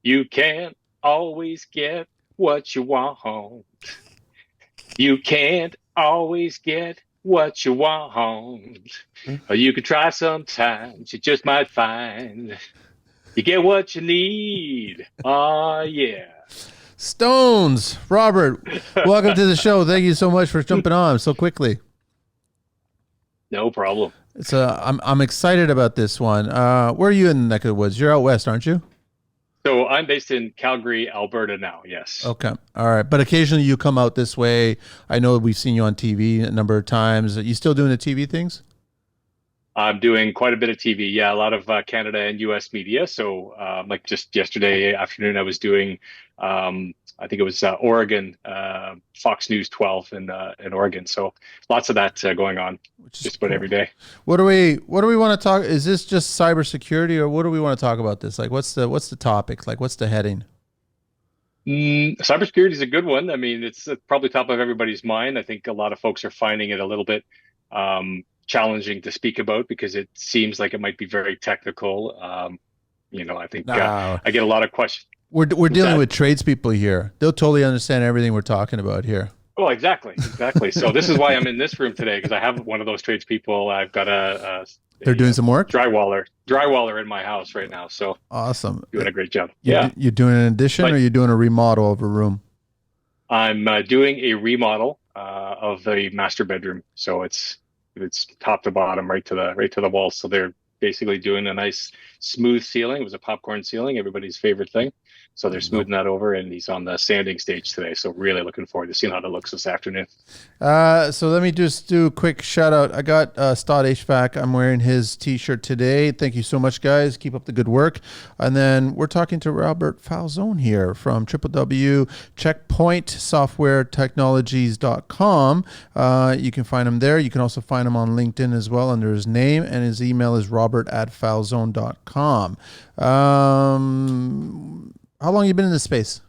You can't always get what you want. You can't always get what you want. Or you can try sometimes. You just might find you get what you need. Oh, yeah. Stones, Robert, welcome to the show. Thank you so much for jumping on so quickly. No problem. I'm excited about this one. Where are you in the neck of the woods? You're out west, aren't you? So I'm based in Calgary, Alberta now. Yes. Okay, all right. But occasionally you come out this way. I know we've seen you on TV a number of times. Are you still doing the TV things? I'm doing quite a bit of TV. Yeah, a lot of Canada and US media. So, like just yesterday afternoon, I was doing, I think it was Oregon, Fox News 12 in Oregon. So, lots of that going on Which is just about every cool. day. What do we want to talk? Is this just cybersecurity, or what do we want to talk about this? Like, what's the topic? Like, what's the heading? Cybersecurity is a good one. I mean, it's probably top of everybody's mind. I think a lot of folks are finding it a little bit challenging to speak about because it seems like it might be very technical. I think Nah, I get a lot of questions. we're Who's dealing that? with tradespeople here. They'll totally understand everything we're talking about here. Oh, exactly, exactly. So this is why I'm in this room today because I have one of those tradespeople. I've got They're doing a some work. drywaller in my house right now. So Awesome. doing a great job. You Yeah, you doing an addition, or but you doing a remodel of a room? I'm doing a remodel of the master bedroom. So it's top to bottom, right to the walls. So they're basically doing a nice smooth ceiling. It was a popcorn ceiling, everybody's favorite thing. So There they're you go. smoothing that over, and he's on the sanding stage today. So really looking forward to seeing how that looks this afternoon. So let me just do a quick shout out. I got Stott HVAC. I'm wearing his T-shirt today. Thank you so much, guys. Keep up the good work. And then we're talking to Robert Falzon here from www.checkpointsoftwaretechnologies.com. You can find him there. You can also find him on LinkedIn as well under his name, and his email is robert@falzone.com. How long have you been in this space?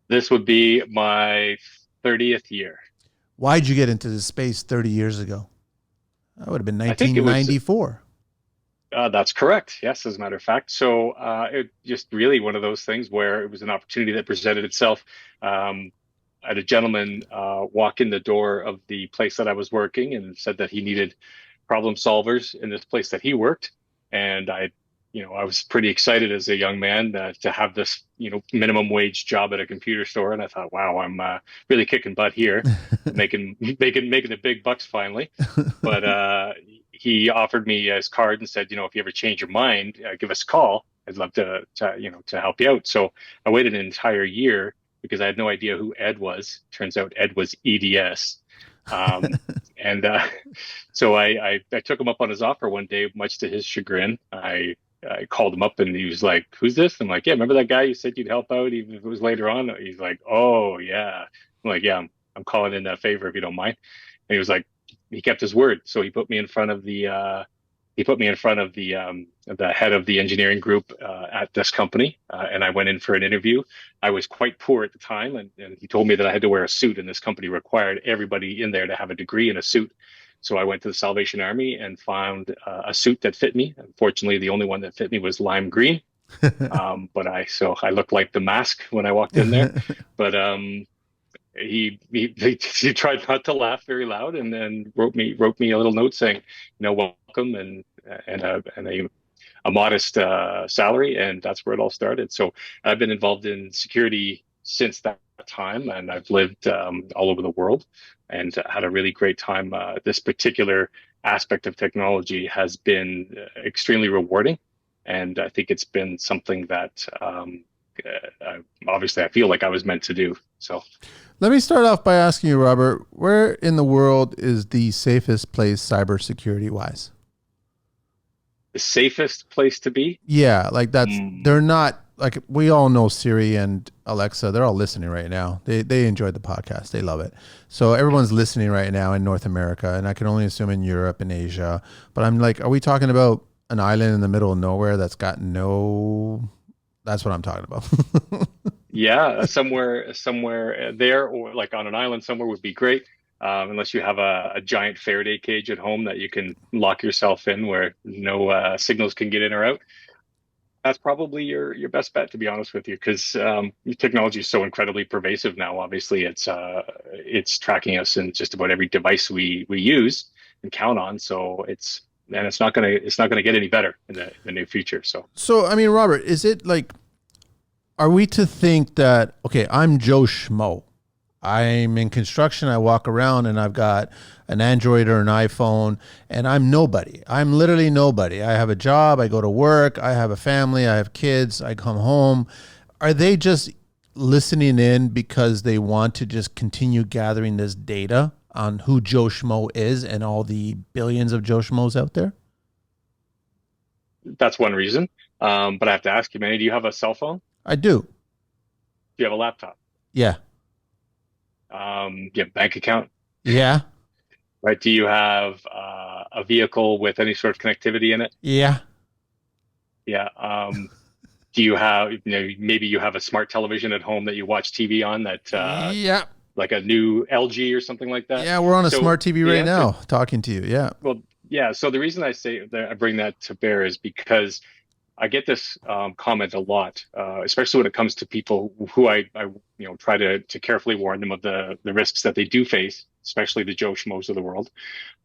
This would be my 30th year. Why'd you get into this space 30 years ago? That would have been I think it was 1994. That's correct. Yes, as a matter of fact. So it just really one of those things where it was an opportunity that presented itself. Um, I had a gentleman walk in the door of the place that I was working and said that he needed problem solvers in this place that he worked. And I was pretty excited as a young man to have this, minimum wage job at a computer store. And I thought, wow, I'm really kicking butt here, making the big bucks finally. But he offered me his card and said, if you ever change your mind, give us a call. I'd love to help you out. So I waited an entire year because I had no idea who Ed was. Turns out Ed was EDS. Um, and so I took him up on his offer one day, much to his chagrin. I called him up and he was like, "Who's this?" I'm like, "Yeah, remember that guy you said you'd help out even if it was later on?" He's like, "Oh yeah." I'm like, "Yeah, I'm calling in that favor if you don't mind." And he was like, he kept his word. So he put me in front of the head of the engineering group at this company, and I went in for an interview. I was quite poor at the time, and he told me that I had to wear a suit, and this company required everybody in there to have a degree in a suit. So I went to the Salvation Army and found a suit that fit me. Unfortunately, the only one that fit me was lime green. But I looked like the mask when I walked in there. But he tried not to laugh very loud, and then wrote me a little note saying, welcome and a modest salary, and that's where it all started. So I've been involved in security since that time, and I've lived all over the world and had a really great time. This particular aspect of technology has been extremely rewarding, and I think it's been something that obviously I feel like I was meant to do. So Let me start off by asking you, Robert, where in the world is the safest place cybersecurity wise? the safest place to be. Yeah, like they're Mm, not like we all know Siri and Alexa, they're all listening right now. They enjoyed the podcast. They love it. So everyone's listening right now in North America, and I can only assume in Europe and Asia. But I'm like, are we talking about an island in the middle of nowhere that's got no that's what I'm talking about. Yeah, somewhere there, or like on an island somewhere would be great. Unless you have a giant Faraday cage at home that you can lock yourself in where no signals can get in or out. That's probably your best bet, to be honest with you, because technology is so incredibly pervasive now. Obviously, it's tracking us in just about every device we use and count on. So it's not gonna get any better in the near future. So So, I mean, Robert, is it like, are we to think that, okay, I'm Joe Schmo. I'm in construction. I walk around and I've got an Android or an iPhone, and I'm nobody. I'm literally nobody. I have a job. I go to work. I have a family. I have kids. I come home. Are they just listening in because they want to just continue gathering this data on who Joe Schmo is and all the billions of Joe Schmoes out there? that's one reason. But I have to ask you, Manny, do you have a cell phone? I do. Do you have a laptop? Yeah. Do you have a bank account? Yeah. Right? Do you have a vehicle with any sort of connectivity in it? Yeah. Yeah. Do you have, maybe you have a smart television at home that you watch TV on that, Yeah. like a new LG or something like that? Yeah. We're on a So smart TV the right answer, now talking to you. Yeah. well, yeah. So the reason I say that I bring that to bear is because I get this comment a lot, especially when it comes to people who I try to carefully warn them of the risks that they do face, especially the Joe Schmoes of the world.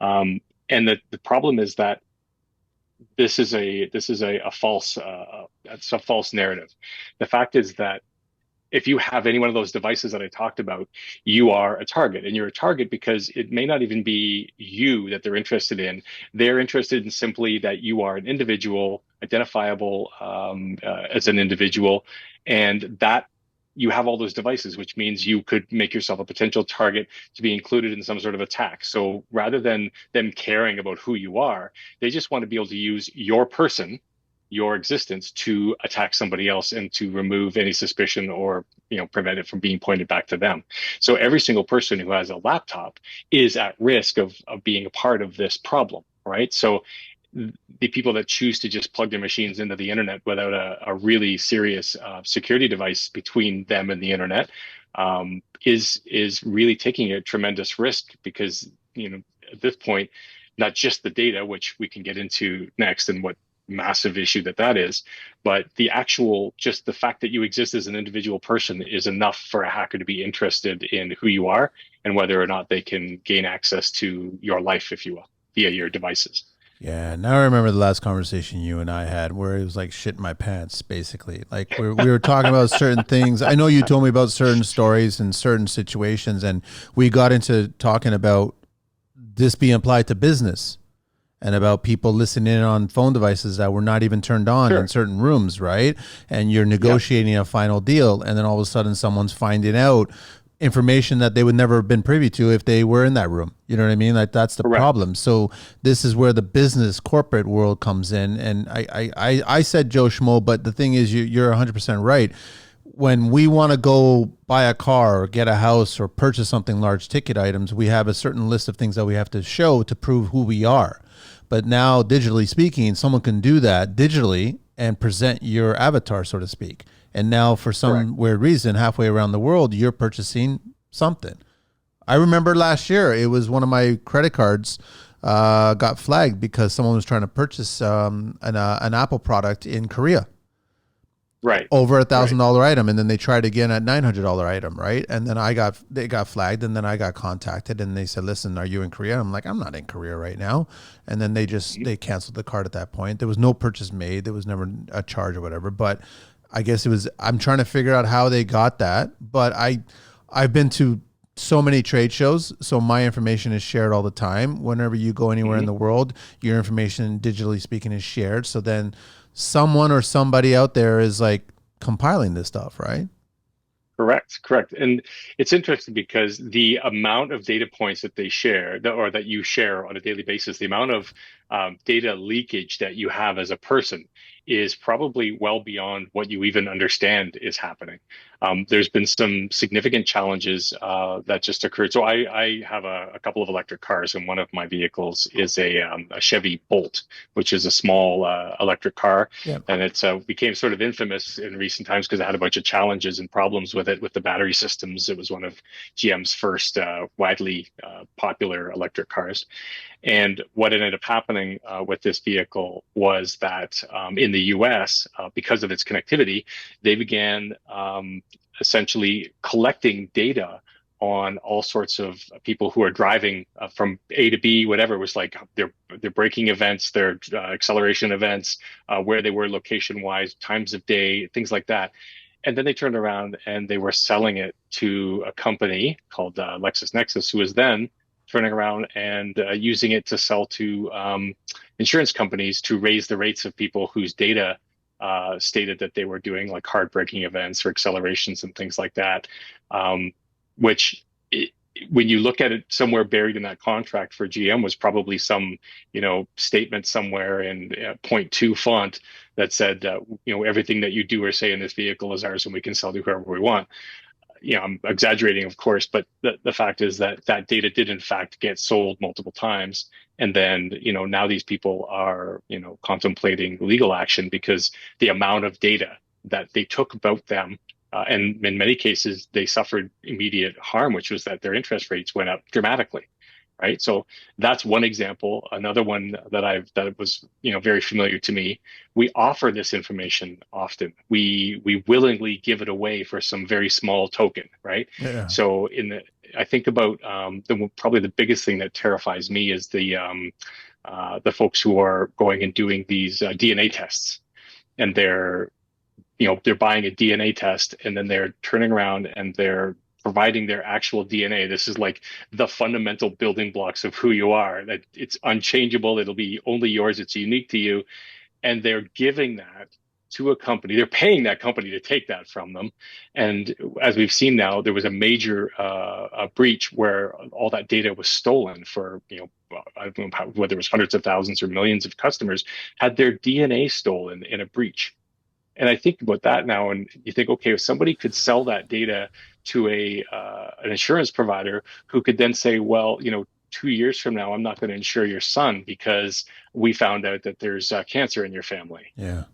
And the problem is that this is a false it's a false narrative. The fact is that if you have any one of those devices that I talked about, you are a target. And you're a target because it may not even be you that they're interested in. They're interested in simply that you are an individual, identifiable as an individual, and that you have all those devices, which means you could make yourself a potential target to be included in some sort of attack. So rather than them caring about who you are, they just want to be able to use your person, your existence, to attack somebody else and to remove any suspicion or prevent it from being pointed back to them. So every single person who has a laptop is at risk of being a part of this problem, right? So the people that choose to just plug their machines into the internet without a really serious security device between them and the internet is really taking a tremendous risk because at this point, not just the data, which we can get into next, and what massive issue that is, but the actual just the fact that you exist as an individual person is enough for a hacker to be interested in who you are and whether or not they can gain access to your life, if you will, via your devices. Yeah, now I remember the last conversation you and I had where it was like shit in my pants, basically. Like we were talking about certain things. I know you told me about certain stories and certain situations, and we got into talking about this being applied to business and about people listening in on phone devices that were not even turned on in Sure. certain rooms, right? And you're Yep. negotiating a final deal, and then all of a sudden someone's finding out information that they would never have been privy to if they were in that room. You know what I mean? Like that's the Correct. problem. So this is where the business corporate world comes in. And I said Joe Schmo, but the thing is, you're 100% right. When we want to go buy a car or get a house or purchase something large ticket items, we have a certain list of things that we have to show to prove who we are. But now, digitally speaking, someone can do that digitally and present your avatar, so to speak. And now, for Correct. some weird reason, halfway around the world, you're purchasing something. I remember last year, it was one of my credit cards got flagged because someone was trying to purchase an Apple product in Korea Right. over a Right. $1,000 item, and then they tried again at $900 item, right? And then they got flagged, and then I got contacted, and they said, "Listen, are you in Korea?" I'm like, "I'm not in Korea right now," and then they canceled the card at that point. There was no purchase made, there was never a charge or whatever, but I guess it was. I'm trying to figure out how they got that, but I've been to so many trade shows, so my information is shared all the time. Whenever you go anywhere in Mhm. the world, your information, digitally speaking, is shared. So then someone or somebody out there is like compiling this stuff, right? Correct, correct. And it's interesting because the amount of data points that they share or that you share on a daily basis, the amount of data leakage that you have as a person is probably well beyond what you even understand is happening. There's been some significant challenges that just occurred. So I have a couple of electric cars, and one of my vehicles is a Chevy Bolt, which is a small electric car, Yeah. and it's became sort of infamous in recent times because it had a bunch of challenges and problems with it with the battery systems. It was one of GM's first widely popular electric cars, And what ended up happening with this vehicle was that in the US, because of its connectivity, they began essentially collecting data on all sorts of people who are driving from A to B, whatever. It was like their braking events, their acceleration events, where they were location wise, times of day, things like that. And then they turned around and they were selling it to a company called LexisNexis, who was then turning around and using it to sell to insurance companies to raise the rates of people whose data stated that they were doing like hard braking events or accelerations and things like that. Which, it, when you look at it, somewhere buried in that contract for GM was probably some, statement somewhere in point two font that said, everything that you do or say in this vehicle is ours and we can sell to whoever we want. I'm exaggerating, of course, but the fact is that that data did in fact get sold multiple times. And then, now these people are, contemplating legal action because the amount of data that they took about them, and in many cases, they suffered immediate harm, which was that their interest rates went up dramatically. Right. So that's one example. Another one that was, very familiar to me. We offer this information often. We willingly give it away for some very small token. Right. Yeah. So I think about probably the biggest thing that terrifies me is the folks who are going and doing these DNA tests, and they're buying a DNA test and then they're turning around and they're providing their actual DNA. This is like the fundamental building blocks of who you are, that it's unchangeable. It'll be only yours. It's unique to you. And they're giving that to a company. They're paying that company to take that from them. And as we've seen now, there was a major a breach where all that data was stolen for, I don't know whether it was hundreds of thousands or millions of customers had their DNA stolen in a breach. And I think about that now, and you think, okay, if somebody could sell that data to an insurance provider who could then say, well, 2 years from now, I'm not going to insure your son because we found out that there's cancer in your family, Yeah.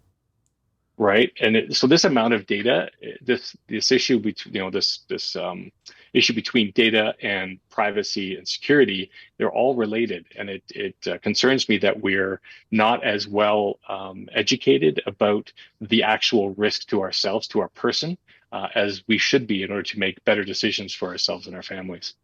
right? And so this amount of data, this issue between this issue between data and privacy and security, they're all related, and it concerns me that we're not as well educated about the actual risk to ourselves, to our person, as we should be in order to make better decisions for ourselves and our families.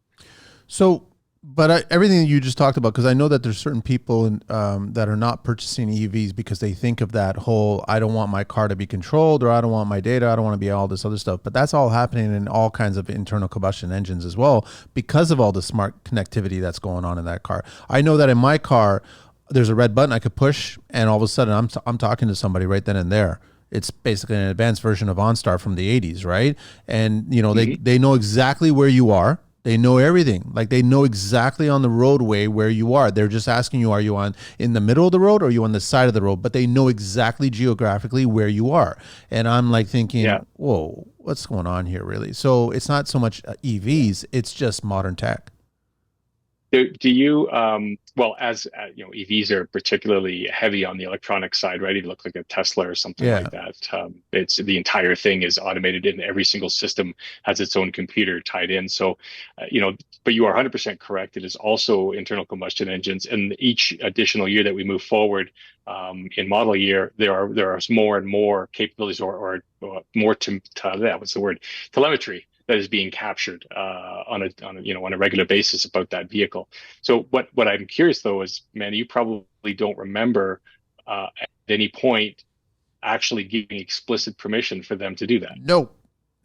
So, but everything that you just talked about, because I know that there's certain people that are not purchasing EVs because they think of that whole, I don't want my car to be controlled, or I don't want my data, I don't want to be all this other stuff. But that's all happening in all kinds of internal combustion engines as well, because of all the smart connectivity that's going on in that car. I know that in my car, there's a red button I could push, and all of a sudden I'm talking to somebody right then and there. It's basically an advanced version of OnStar from the 80s, right? And Mhm. they know exactly where you are. They know everything. Like, they know exactly on the roadway where you are. They're just asking you, are you on in the middle of the road or are you on the side of the road? But they know exactly geographically where you are. And I'm like thinking, Yeah. whoa, what's going on here, really? So it's not so much EVs, it's just modern tech. Do you, well, as EVs are particularly heavy on the electronic side, right? If you look like a Tesla or something Yeah. like that, it's the entire thing is automated and every single system has its own computer tied in. So, but you are 100% correct. It is also internal combustion engines. And each additional year that we move forward, in model year, there are more and more capabilities or more that was the word, telemetry that is being captured on a regular basis about that vehicle. So what I'm curious though is, man, you probably don't remember at any point actually giving explicit permission for them to do that. No,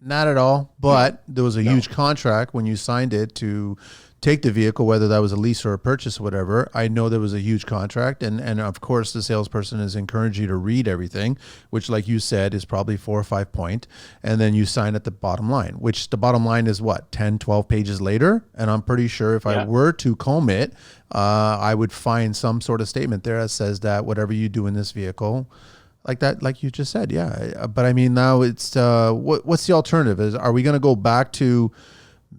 not at all. No, But there was a no. huge contract when you signed it to take the vehicle, whether that was a lease or a purchase or whatever. I know there was a huge contract. And of course, the salesperson is encouraging you to read everything, which, like you said, is probably 4 or 5 point. And then you sign at the bottom line, which the bottom line is what, 10, 12 pages later? And I'm pretty sure if I Yeah. were to comb it, I would find some sort of statement there that says that whatever you do in this vehicle, like that, like you just said, yeah. But I mean, now it's what's the alternative? Are we going to go back to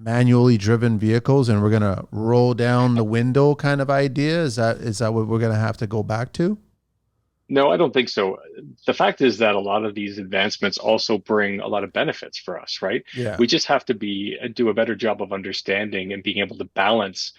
manually driven vehicles and we're going to roll down the window kind of idea? Is that what we're going to have to go back to? No, I don't think so. The fact is that a lot of these advancements also bring a lot of benefits for us, right? Yeah. We just have to do a better job of understanding and being able to balance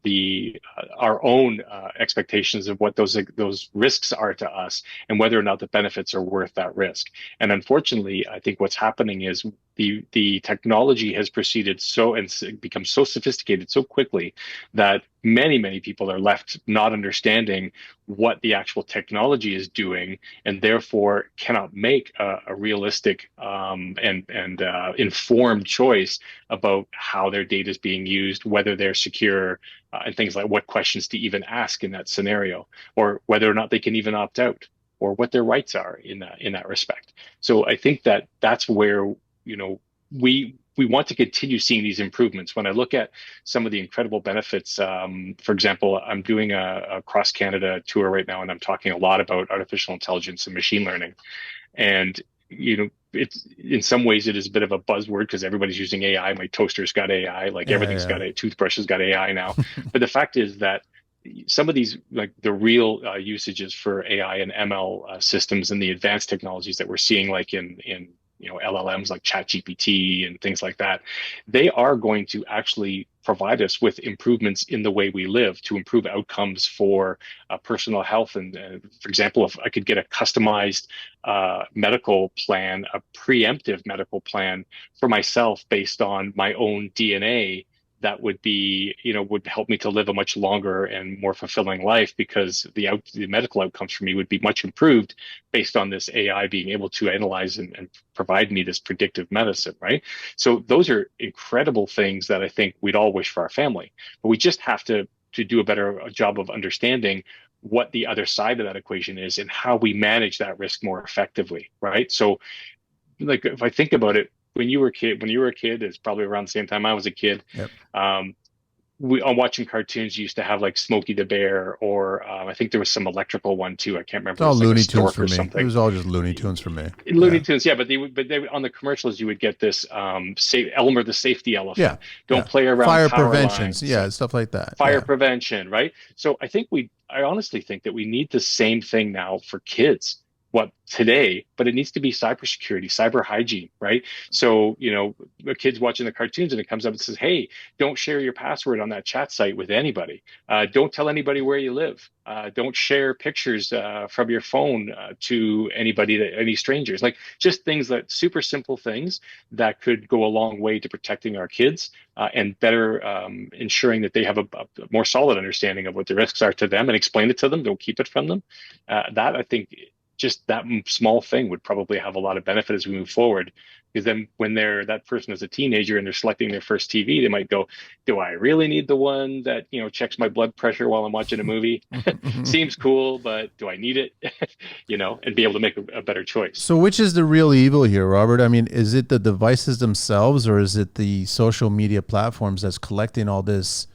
the our own expectations of what those risks are to us and whether or not the benefits are worth that risk. And unfortunately, I think what's happening is the technology has proceeded so and become so sophisticated so quickly that many people are left not understanding what the actual technology is doing, and therefore cannot make a realistic and informed choice about how their data is being used, whether they're secure, and things like what questions to even ask in that scenario, or whether or not they can even opt out, or what their rights are in that respect. So I think that that's where we want to continue seeing these improvements. When I look at some of the incredible benefits, for example, I'm doing a cross Canada tour right now, and I'm talking a lot about artificial intelligence and machine learning. And it's in some ways it is a bit of a buzzword because everybody's using AI. My toaster's got AI, like Yeah, everything's got a toothbrush has got AI now. But the fact is that some of these, like the real usages for AI and ML systems and the advanced technologies that we're seeing, like in LLMs like ChatGPT and things like that, they are going to actually provide us with improvements in the way we live to improve outcomes for personal health. And for example, if I could get a customized medical plan, a preemptive medical plan for myself based on my own DNA, that would be, would help me to live a much longer and more fulfilling life, because the medical outcomes for me would be much improved based on this AI being able to analyze and provide me this predictive medicine, right? So those are incredible things that I think we'd all wish for our family, but we just have to do a better job of understanding what the other side of that equation is and how we manage that risk more effectively, right? So, like, if I think about it, when you were a kid, it's probably around the same time I was a kid. yep. Um, we on watching cartoons, you used to have like Smokey the Bear, or I think there was some electrical one too. I can't It's remember. It all was like a Looney Tunes stork for or me. It something. was all just Looney Tunes for me. Looney Yeah. Tunes, yeah, but they on the commercials you would get this Elmer the safety Yeah. elephant. Don't Yeah. play around Fire power preventions. lines. Yeah. Stuff like that. Fire Yeah. prevention, right? So I honestly think that we need the same thing now for kids. What today, but it needs to be cybersecurity, cyber hygiene, right? So, a kid's watching the cartoons and it comes up and says, "Hey, don't share your password on that chat site with anybody. Don't tell anybody where you live. Don't share pictures from your phone to any strangers." Like, just things that super simple things that could go a long way to protecting our kids and better ensuring that they have a more solid understanding of what the risks are to them, and explain it to them. Don't keep it from them. That, I think, just that small thing would probably have a lot of benefit as we move forward. Because then when that person is a teenager and they're selecting their first TV, they might go, "Do I really need the one that, checks my blood pressure while I'm watching a movie? Seems cool, but do I need it?" And be able to make a better choice. So, which is the real evil here, Robert? I mean, is it the devices themselves, or is it the social media platforms that's collecting all this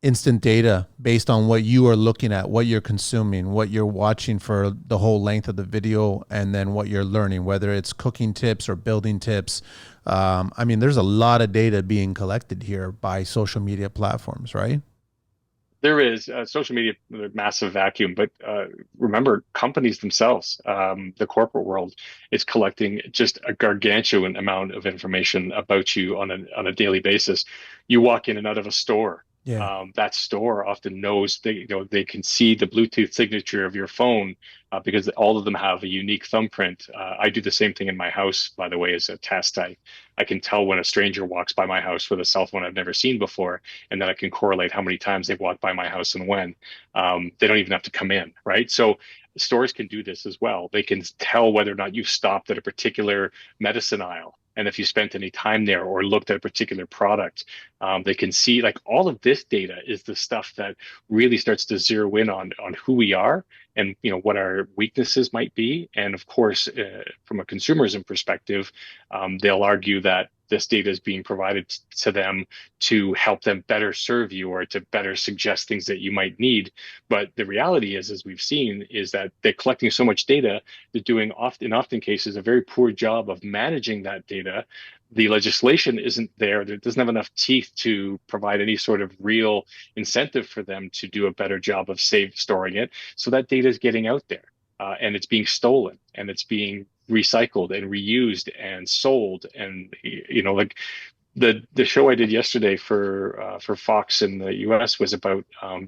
instant data based on what you are looking at, what you're consuming, what you're watching for the whole length of the video, and then what you're learning, whether it's cooking tips or building tips? I mean, there's a lot of data being collected here by social media platforms, right? There is social media, a massive vacuum, but remember, companies themselves, the corporate world, is collecting just a gargantuan amount of information about you on a daily basis. You walk in and out of a store. Yeah. That store often knows they can see the Bluetooth signature of your phone because all of them have a unique thumbprint. I do the same thing in my house, by the way, as a test. I can tell when a stranger walks by my house with a cell phone I've never seen before, and then I can correlate how many times they've walked by my house and when. They don't even have to come in, right? So stores can do this as well. They can tell whether or not you've stopped at a particular medicine aisle, and if you spent any time there or looked at a particular product. They can see, like, all of this data is the stuff that really starts to zero in on who we are, and what our weaknesses might be. And of course, from a consumerism perspective, they'll argue that this data is being provided to them to help them better serve you or to better suggest things that you might need. But the reality is, as we've seen, is that they're collecting so much data, they're doing often cases a very poor job of managing that data. The legislation isn't there. It doesn't have enough teeth to provide any sort of real incentive for them to do a better job of storing it. So that data is getting out there, and it's being stolen, and it's being recycled and reused and sold. And, like, the show I did yesterday for Fox in the US was about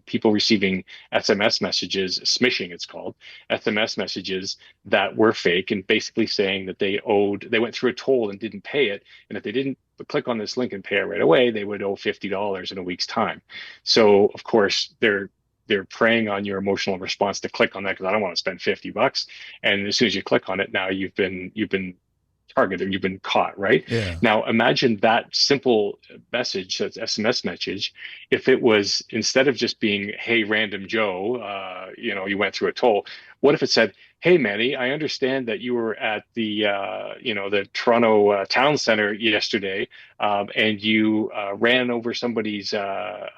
people receiving SMS messages, smishing it's called, SMS messages that were fake and basically saying that they went through a toll and didn't pay it, and if they didn't click on this link and pay it right away, they would owe $50 in a week's time. So of course they're preying on your emotional response to click on that because I don't want to spend $50. And as soon as you click on it, now you've been targeted, you've been caught, right? Yeah. Now imagine that simple message, that's SMS message, if it was instead of just being, hey, random Joe, you went through a toll, what if it said, hey, Manny, I understand that you were at the Toronto town center yesterday, and you ran over somebody's, I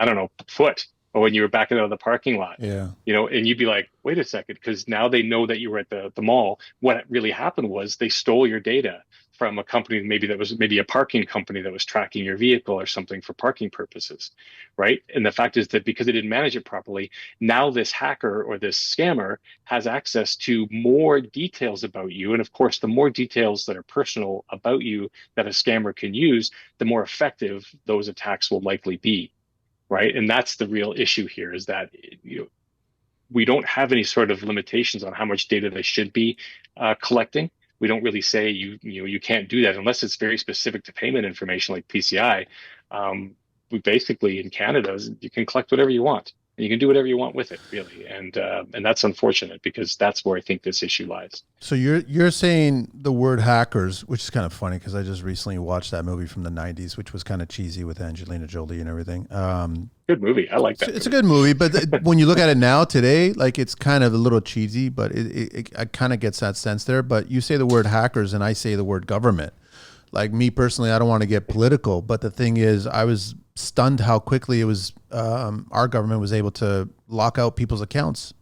don't know, foot, or when you were backing out of the parking lot, Yeah. and you'd be like, wait a second, because now they know that you were at the mall. What really happened was they stole your data from a company, maybe that was maybe a parking company that was tracking your vehicle or something for parking purposes, right? And the fact is that because they didn't manage it properly, now this hacker or this scammer has access to more details about you. And of course, the more details that are personal about you that a scammer can use, the more effective those attacks will likely be, right? And that's the real issue here is that we don't have any sort of limitations on how much data they should be collecting. We don't really say you can't do that unless it's very specific to payment information like PCI. We basically in Canada you can collect whatever you want and you can do whatever you want with it really, and that's unfortunate because that's where I think this issue lies. So you're saying the word hackers, which is kind of funny because I just recently watched that movie from the '90s, which was kind of cheesy with Angelina Jolie and everything. Good movie. I like that It's a movie. good movie, but when you look at it now today, like it's kind of a little cheesy, but it kind of gets that sense there. But you say the word hackers, and I say the word government. Like me personally, I don't want to get political, but the thing is, I was stunned how quickly it was. Our government was able to lock out people's accounts,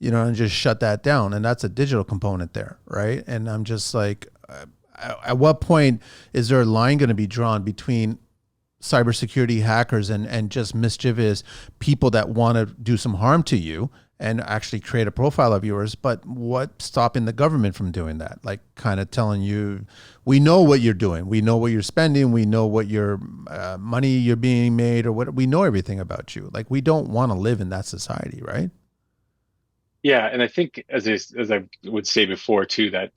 and just shut that down, and that's a digital component there, right? And I'm just like, at what point is there a line going to be drawn between cybersecurity hackers and just mischievous people that want to do some harm to you and actually create a profile of yours? But what's stopping the government from doing that? Like kind of telling you, we know what you're doing, we know what you're spending, we know what your money you're being made, or what, we know everything about you. Like we don't want to live in that society, right? Yeah, and I think as I would say before too, that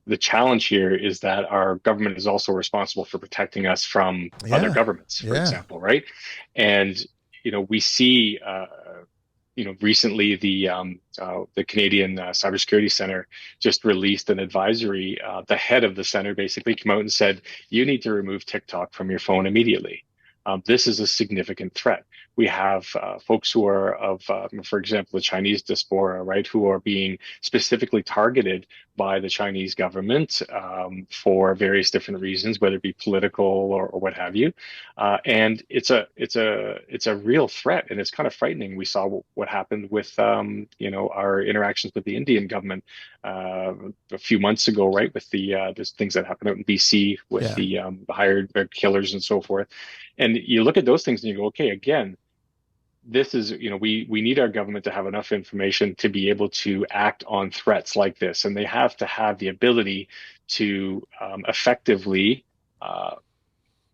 the challenge here is that our government is also responsible for protecting us from other Yeah, governments, for yeah, example, right? And we see recently the Canadian Cybersecurity Center just released an advisory. The head of the center basically came out and said, you need to remove TikTok from your phone immediately. This is a significant threat. We have folks who are for example, the Chinese diaspora, right, who are being specifically targeted by the Chinese government for various different reasons, whether it be political or what have you. And it's a real threat, and it's kind of frightening. We saw what happened with our interactions with the Indian government a few months ago, right, with there's things that happened out in BC with yeah. the hired killers and so forth. And you look at those things and you go, okay, again, this is, we need our government to have enough information to be able to act on threats like this. And they have to have the ability to effectively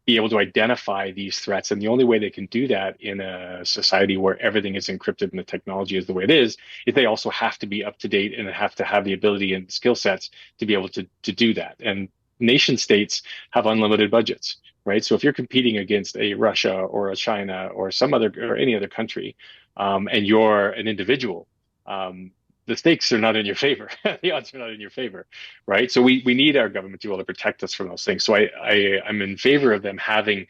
be able to identify these threats. And the only way they can do that in a society where everything is encrypted and the technology is the way it is they also have to be up to date and have to have the ability and skill sets to be able to do that. And nation states have unlimited budgets, right? So if you're competing against a Russia or a China or some other or any other country, and you're an individual, the stakes are not in your favor. The odds are not in your favor, right? So we need our government to be able to protect us from those things. So I'm in favor of them having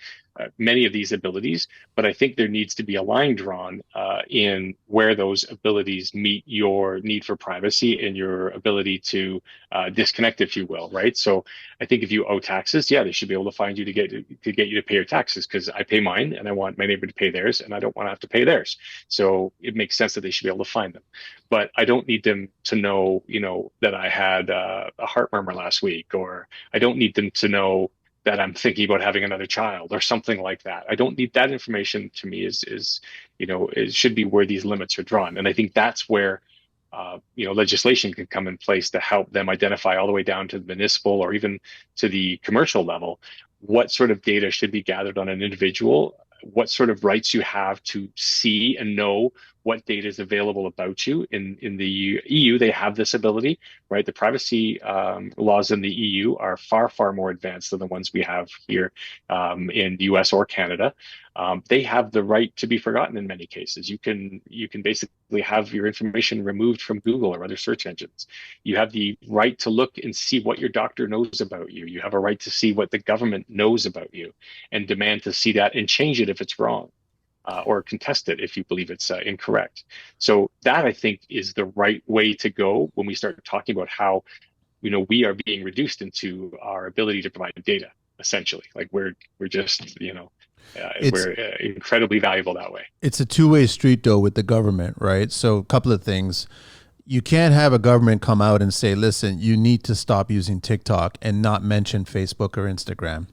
many of these abilities, but I think there needs to be a line drawn in where those abilities meet your need for privacy and your ability to disconnect, if you will, right? So I think if you owe taxes, yeah, they should be able to find you to get you to pay your taxes because I pay mine and I want my neighbor to pay theirs and I don't want to have to pay theirs. So it makes sense that they should be able to find them, but I don't need them to know, that I had a heart murmur last week, or I don't need them to know that I'm thinking about having another child or something like that. I don't need that information. To me is it should be where these limits are drawn. And I think that's where legislation can come in place to help them identify all the way down to the municipal or even to the commercial level what sort of data should be gathered on an individual, what sort of rights you have to see and know what data is available about you. In the EU, they have this ability, right? The privacy laws in the EU are far, far more advanced than the ones we have here in the US or Canada. They have the right to be forgotten in many cases. You can basically have your information removed from Google or other search engines. You have the right to look and see what your doctor knows about you. You have a right to see what the government knows about you and demand to see that and change it if it's wrong. Or contest it if you believe it's incorrect. So that I think is the right way to go when we start talking about how we are being reduced into our ability to provide data. Essentially, like we're just It's we're incredibly valuable that way. it's a two-way street though with the government, right? So a couple of things. You can't have a government come out and say, "Listen, you need to stop using TikTok," and not mention Facebook or Instagram.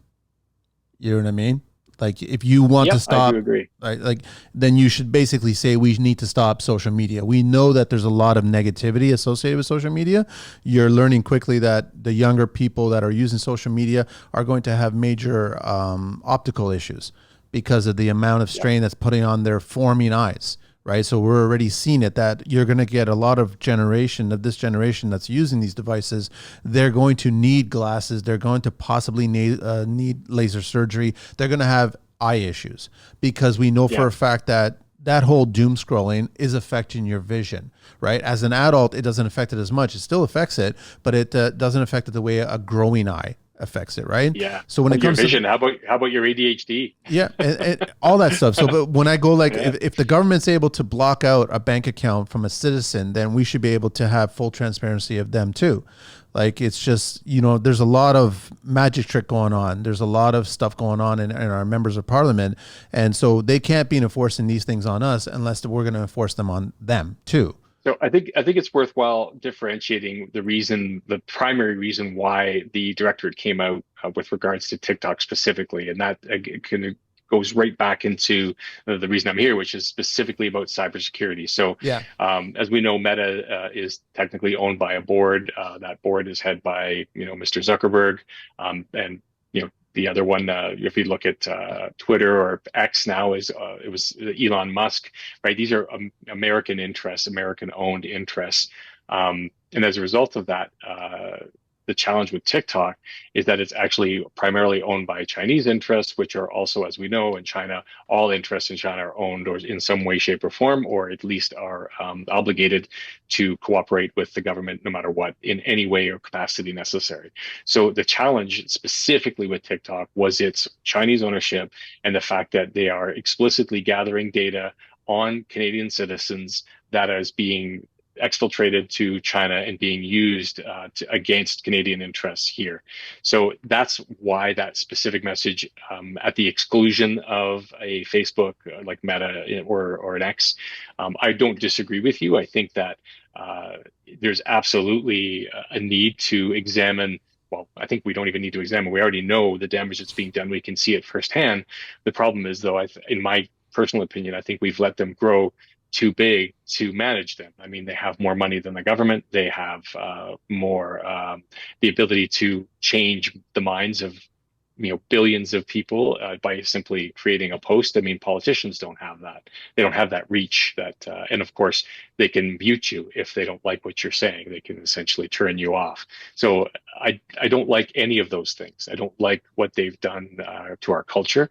You know what I mean? Like if you want to Yep, I do stop, agree. right, like then you should basically say we need to stop social media. We know that there's a lot of negativity associated with social media. You're learning quickly that the younger people that are using social media are going to have major optical issues because of the amount of Yep. strain that's putting on their forming eyes. Right. So we're already seeing it that you're going to get a lot of this generation that's using these devices. They're going to need glasses. They're going to possibly need laser surgery. They're going to have eye issues because we know for Yeah. a fact that that whole doom scrolling is affecting your vision, right? As an adult, it doesn't affect it as much. It still affects it, but it doesn't affect it the way a growing eye affects it, right? Yeah. So when Oh, it your comes to vision. How about your ADHD? yeah, and all that stuff. So, but when I go like, Yeah. if the government's able to block out a bank account from a citizen, then we should be able to have full transparency of them too. Like it's just, there's a lot of magic trick going on. There's a lot of stuff going on in our members of parliament. And so they can't be enforcing these things on us unless we're going to enforce them on them too. So I think it's worthwhile differentiating the primary reason why the directorate came out with regards to TikTok specifically, and that kind of goes right back into the reason I'm here, which is specifically about cybersecurity. So, Yeah. as we know, Meta is technically owned by a board. That board is headed by Mr. Zuckerberg, and the other one, if you look at Twitter or X now, it was Elon Musk, right? These are American interests, American owned interests. And as a result of that, the challenge with TikTok is that it's actually primarily owned by Chinese interests, which are also, as we know, in China, all interests in China are owned or in some way, shape, or form, or at least are obligated to cooperate with the government no matter what, in any way or capacity necessary. So the challenge specifically with TikTok was its Chinese ownership and the fact that they are explicitly gathering data on Canadian citizens that is being exfiltrated to China and being used against Canadian interests here. So that's why that specific message, at the exclusion of a Facebook like Meta or an X, I don't disagree with you. I think that there's absolutely a need to examine. Well, I think we don't even need to examine. We already know the damage that's being done. We can see it firsthand. The problem is, though, in my personal opinion, I think we've let them grow too big to manage them. I mean, they have more money than the government. They have more the ability to change the minds of billions of people by simply creating a post. I mean, politicians don't have that. They don't have that reach. And of course, they can mute you if they don't like what you're saying. They can essentially turn you off. So I don't like any of those things. I don't like what they've done to our culture,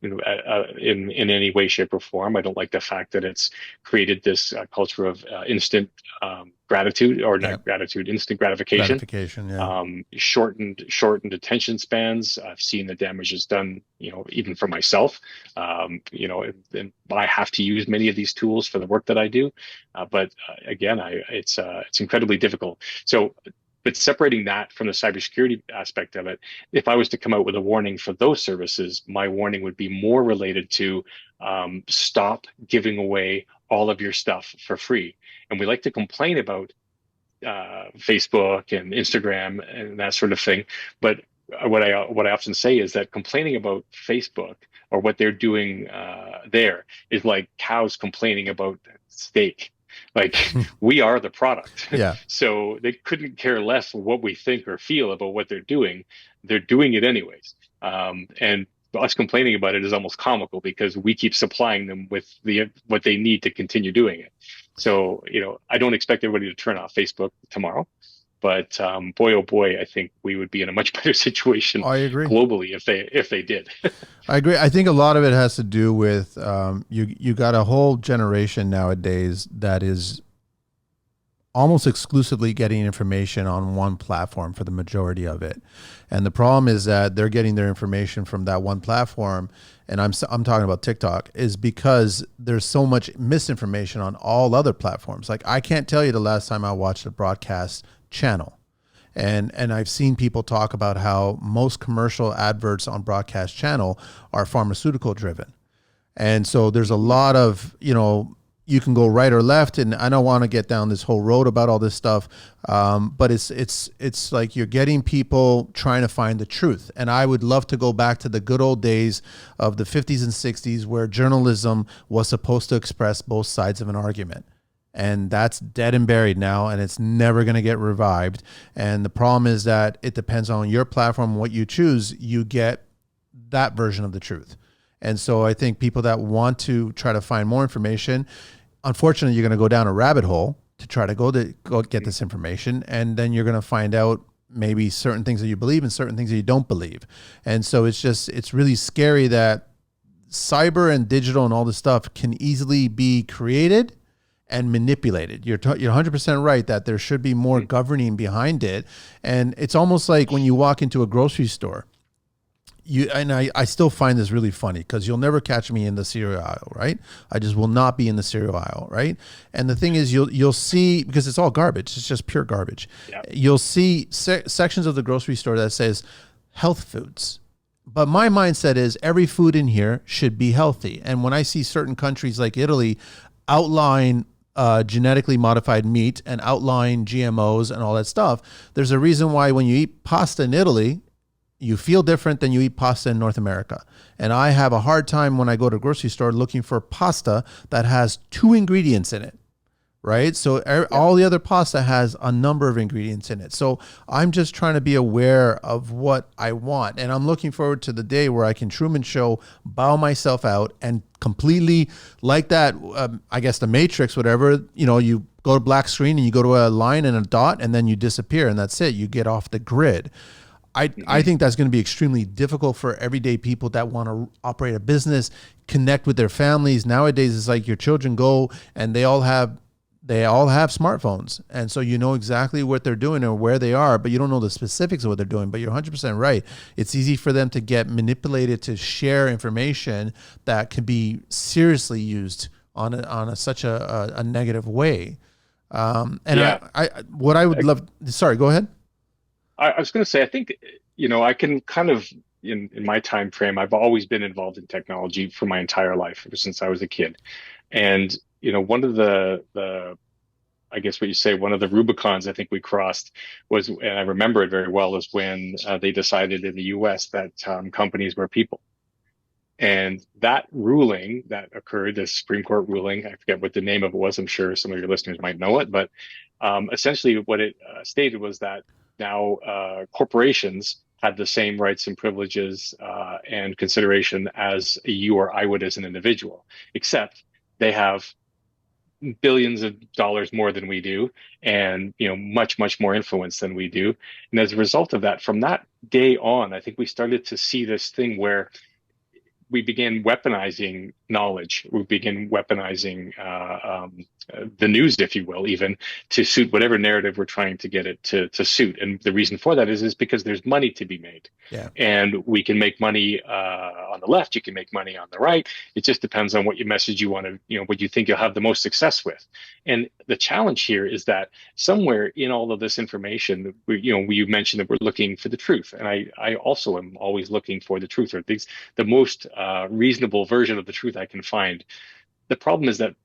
in any way, shape, or form. I don't like the fact that it's created this culture of instant gratitude, or Yeah. not gratitude, instant gratification, Gratification. Yeah. shortened attention spans. I've seen the damage is done, even for myself. And I have to use many of these tools for the work that I do, but again, it's incredibly difficult. So, but separating that from the cybersecurity aspect of it, if I was to come out with a warning for those services, my warning would be more related to stop giving away all of your stuff for free. And we like to complain about Facebook and Instagram and that sort of thing. But what I often say is that complaining about Facebook or what they're doing there is like cows complaining about steak. Like, we are the product. Yeah. So they couldn't care less what we think or feel about what they're doing. They're doing it anyways. And us complaining about it is almost comical because we keep supplying them with what they need to continue doing it. So, I don't expect everybody to turn off Facebook tomorrow, but boy, oh boy, I think we would be in a much better situation I agree. globally if they did. I agree. I think a lot of it has to do with you got a whole generation nowadays that is almost exclusively getting information on one platform for the majority of it. And the problem is that they're getting their information from that one platform, and I'm talking about TikTok, is because there's so much misinformation on all other platforms. Like I can't tell you the last time I watched a broadcast channel. And I've seen people talk about how most commercial adverts on broadcast channel are pharmaceutical driven. And so there's a lot of, you can go right or left, and I don't want to get down this whole road about all this stuff. But it's like you're getting people trying to find the truth. And I would love to go back to the good old days of the 50s and 60s where journalism was supposed to express both sides of an argument. And that's dead and buried now, and it's never going to get revived. And the problem is that it depends on your platform, what you choose, you get that version of the truth. And so I think people that want to try to find more information, unfortunately, you're going to go down a rabbit hole to try to go get this information. And then you're going to find out maybe certain things that you believe and certain things that you don't believe. And so it's really scary that cyber and digital and all this stuff can easily be created and manipulated. You're 100% right that there should be more governing behind it. And it's almost like when you walk into a grocery store, I still find this really funny because you'll never catch me in the cereal aisle, right? I just will not be in the cereal aisle, right? And the thing is, you'll see, because it's all garbage, it's just pure garbage. Yeah. You'll see sections of the grocery store that says health foods. But my mindset is every food in here should be healthy. And when I see certain countries like Italy outline genetically modified meat and outline GMOs and all that stuff, there's a reason why when you eat pasta in Italy, you feel different than you eat pasta in North America. And I have a hard time when I go to a grocery store looking for pasta that has 2 ingredients in it, right? So all the other pasta has a number of ingredients in it. So I'm just trying to be aware of what I want. And I'm looking forward to the day where I can Truman Show, bow myself out and completely like that, I guess the Matrix, whatever, you go to black screen and you go to a line and a dot and then you disappear and that's it. You get off the grid. I think that's going to be extremely difficult for everyday people that want to operate a business, connect with their families. Nowadays, it's like your children go and they all have smartphones. And so you know exactly what they're doing or where they are, but you don't know the specifics of what they're doing. But you're 100% right. It's easy for them to get manipulated to share information that can be seriously used on such a negative way. And Yeah. what I would love, sorry, go ahead. I was going to say, I think, I can kind of, in my time frame, I've always been involved in technology for my entire life, ever since I was a kid. And, one of I guess what you say, one of the Rubicons I think we crossed was, and I remember it very well, is when they decided in the US that companies were people. And that ruling that occurred, the Supreme Court ruling, I forget what the name of it was. I'm sure some of your listeners might know it, but essentially what it stated was that now corporations had the same rights and privileges and consideration as you or I would as an individual, except they have billions of dollars more than we do, and much, much more influence than we do. And as a result of that, from that day on, I think we started to see this thing where we began weaponizing knowledge. We began weaponizing the news, if you will, even to suit whatever narrative we're trying to get it to suit. And the reason for that is because there's money to be made. Yeah. And we can make money on the left. You can make money on the right. It just depends on what your message you want to, what you think you'll have the most success with. And the challenge here is that somewhere in all of this information, you mentioned that we're looking for the truth. And I also am always looking for the truth, or the most reasonable version of the truth I can find. The problem is that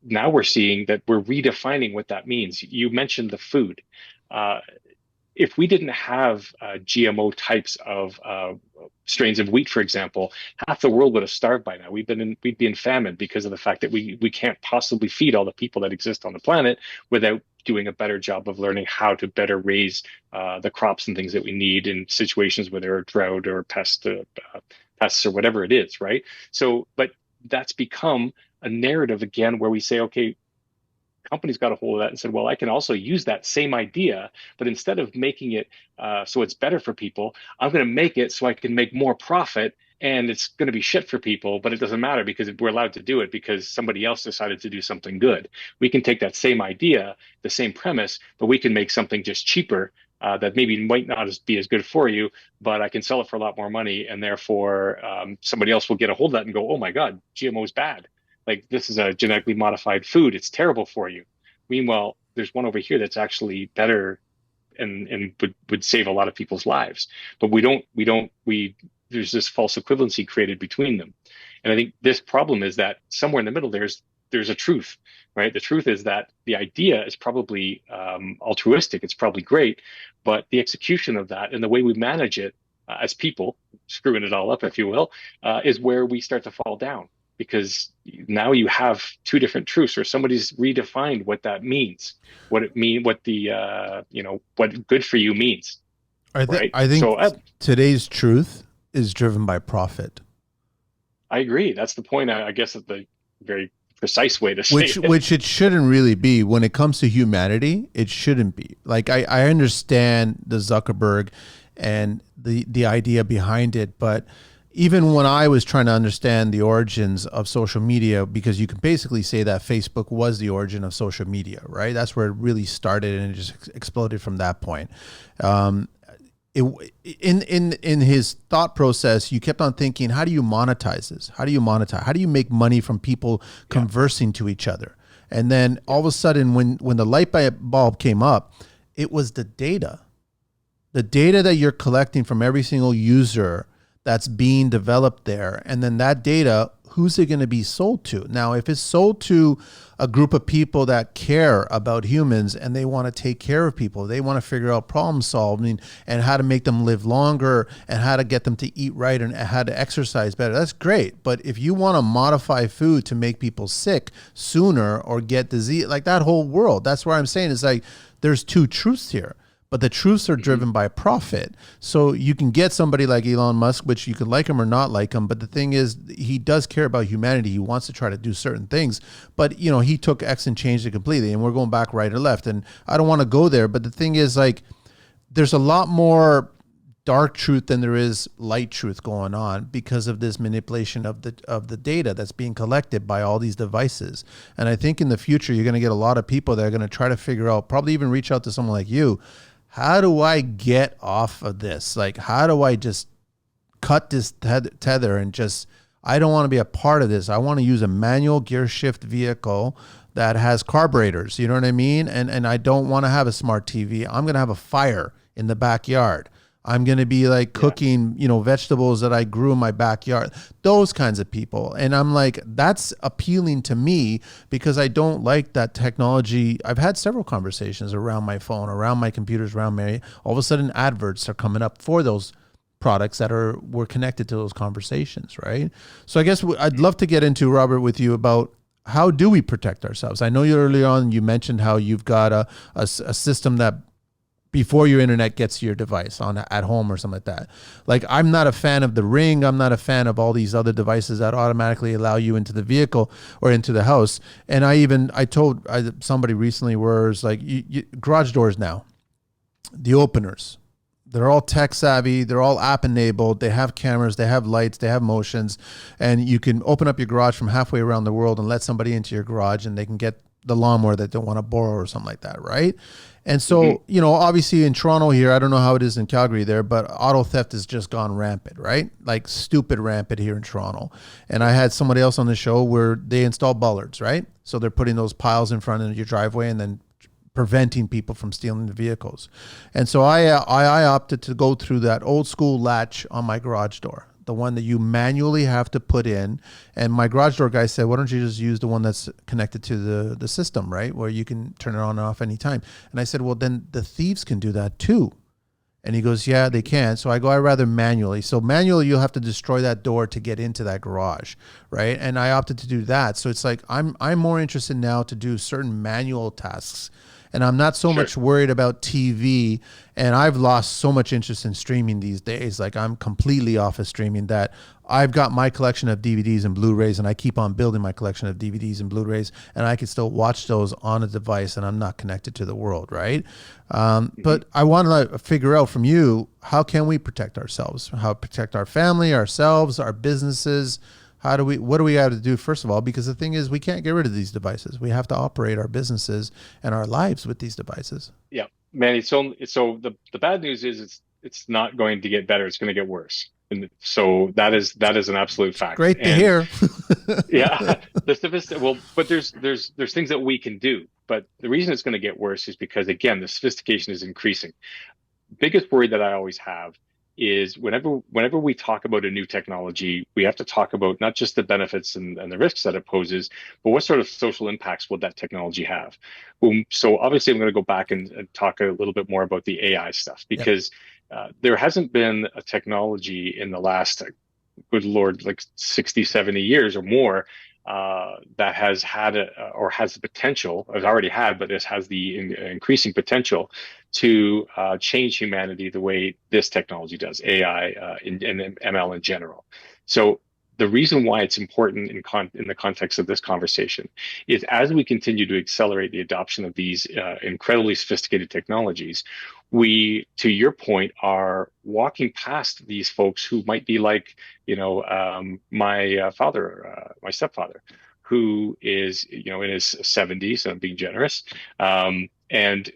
now we're seeing that we're redefining what that means. You mentioned the food. If we didn't have GMO types of strains of wheat, for example, half the world would have starved by now. We'd be in famine because of the fact that we can't possibly feed all the people that exist on the planet without doing a better job of learning how to better raise the crops and things that we need in situations where there are drought or pests or whatever it is, right? So, but that's become a narrative again where we say, okay, companies got a hold of that and said, well, I can also use that same idea, but instead of making it so it's better for people, I'm going to make it so I can make more profit. And it's going to be shit for people, but it doesn't matter because we're allowed to do it because somebody else decided to do something good. We can take that same idea, the same premise, but we can make something just cheaper that maybe might not be as good for you, but I can sell it for a lot more money. And therefore, somebody else will get a hold of that and go, oh my God, GMO is bad. Like this is a genetically modified food. It's terrible for you. Meanwhile, there's one over here that's actually better and would save a lot of people's lives. But we there's this false equivalency created between them. And I think this problem is that somewhere in the middle there's a truth, right? The truth is that the idea is probably altruistic, it's probably great, but the execution of that and the way we manage it as people, screwing it all up, if you will, is where we start to fall down because now you have two different truths or somebody's redefined what that means, what the what good for you means, right? I think So today's truth is driven by profit, I agree. That's the point. I guess that's the very precise way to say it. which it shouldn't really be. When it comes to humanity, it shouldn't be. Like I understand the Zuckerberg and the idea behind it, but even when I was trying to understand the origins of social media, because you can basically say that Facebook was the origin of social media, right? That's where it really started, and it just exploded from that point. It, in his thought process, you kept on thinking, how do you monetize this? How do you monetize? How do you make money from people conversing to each other? And then all of a sudden, when the light bulb came up, it was the data that you're collecting from every single user that's being developed there. And then that data, who's it going to be sold to? Now, if it's sold to a group of people that care about humans and they want to take care of people, they want to figure out problem solving and how to make them live longer and how to get them to eat right and how to exercise better, that's great. But if you want to modify food to make people sick sooner or get disease, like that whole world, that's where I'm saying is like, there's two truths here. But the truths are driven by profit. So you can get somebody like Elon Musk, which you could like him or not like him. But the thing is, he does care about humanity. He wants to try to do certain things. But, you know, he took X and changed it completely. And we're going back right or left. And I don't want to go there. But the thing is, like, there's a lot more dark truth than there is light truth going on because of this manipulation of the data that's being collected by all these devices. And I think in the future, you're going to get a lot of people that are going to try to figure out, probably even reach out to someone like you, how do I get off of this? Like, how do I just cut this tether and just, I don't want to be a part of this. I want to use a manual gear shift vehicle that has carburetors. You know what I mean? And I don't want to have a smart TV. I'm going to have a fire in the backyard. I'm going to be like cooking, you know, vegetables that I grew in my backyard, those kinds of people. And I'm like, that's appealing to me because I don't like that technology. I've had several conversations around my phone, around my computers, around me. All of a sudden adverts are coming up for those products that were connected to those conversations. Right. So I guess I'd love to get into, Robert, with you about how do we protect ourselves? I know you earlier on, you mentioned how you've got a system that before your internet gets to your device at home or something like that. Like, I'm not a fan of the Ring. I'm not a fan of all these other devices that automatically allow you into the vehicle or into the house. And I told somebody recently where it's like garage doors now, the openers, they're all tech savvy. They're all app enabled. They have cameras, they have lights, they have motions, and you can open up your garage from halfway around the world and let somebody into your garage and they can get the lawnmower that they want to borrow or something like that. Right. And so, you know, obviously in Toronto here, I don't know how it is in Calgary there, but auto theft has just gone rampant, right? Like stupid rampant here in Toronto. And I had somebody else on the show where they install bollards, right? So they're putting those piles in front of your driveway and then preventing people from stealing the vehicles. And so I opted to go through that old school latch on my garage door, the one that you manually have to put in. And my garage door guy said, why don't you just use the one that's connected to the system, right? Where you can turn it on and off anytime. And I said, well, then the thieves can do that too. And he goes, yeah, they can. So I go, I rather manually. So manually, you'll have to destroy that door to get into that garage, right? And I opted to do that. So it's like, I'm more interested now to do certain manual tasks. And I'm not so Sure. much worried about TV. And I've lost so much interest in streaming these days. Like I'm completely off of streaming that I've got my collection of DVDs and Blu-rays, and I keep on building my collection of DVDs and Blu-rays, and I can still watch those on a device, and I'm not connected to the world, right? Mhm. But I want to figure out from you, how can we protect ourselves? How protect our family, ourselves, our businesses? What do we have to do first of all? Because the thing is, we can't get rid of these devices. We have to operate our businesses and our lives with these devices. Yeah, man. So the bad news is it's not going to get better. It's going to get worse. And so that is an absolute It's fact. great to And hear. yeah, but there's things that we can do. But the reason it's going to get worse is because again, the sophistication is increasing. Biggest worry that I always have is whenever we talk about a new technology, we have to talk about not just the benefits and the risks that it poses, but what sort of social impacts will that technology have. So obviously, I'm going to go back and talk a little bit more about the AI stuff Yep. because there hasn't been a technology in the last, good Lord, like 60, 70 years or more that has had or has the potential, has already had, but this has the increasing potential to change humanity the way this technology does, AI and ML in general. So the reason why it's important in the context of this conversation is as we continue to accelerate the adoption of these incredibly sophisticated technologies, we, to your point, are walking past these folks who might be like, my father, my stepfather, who is, in his 70s, and I'm being generous, and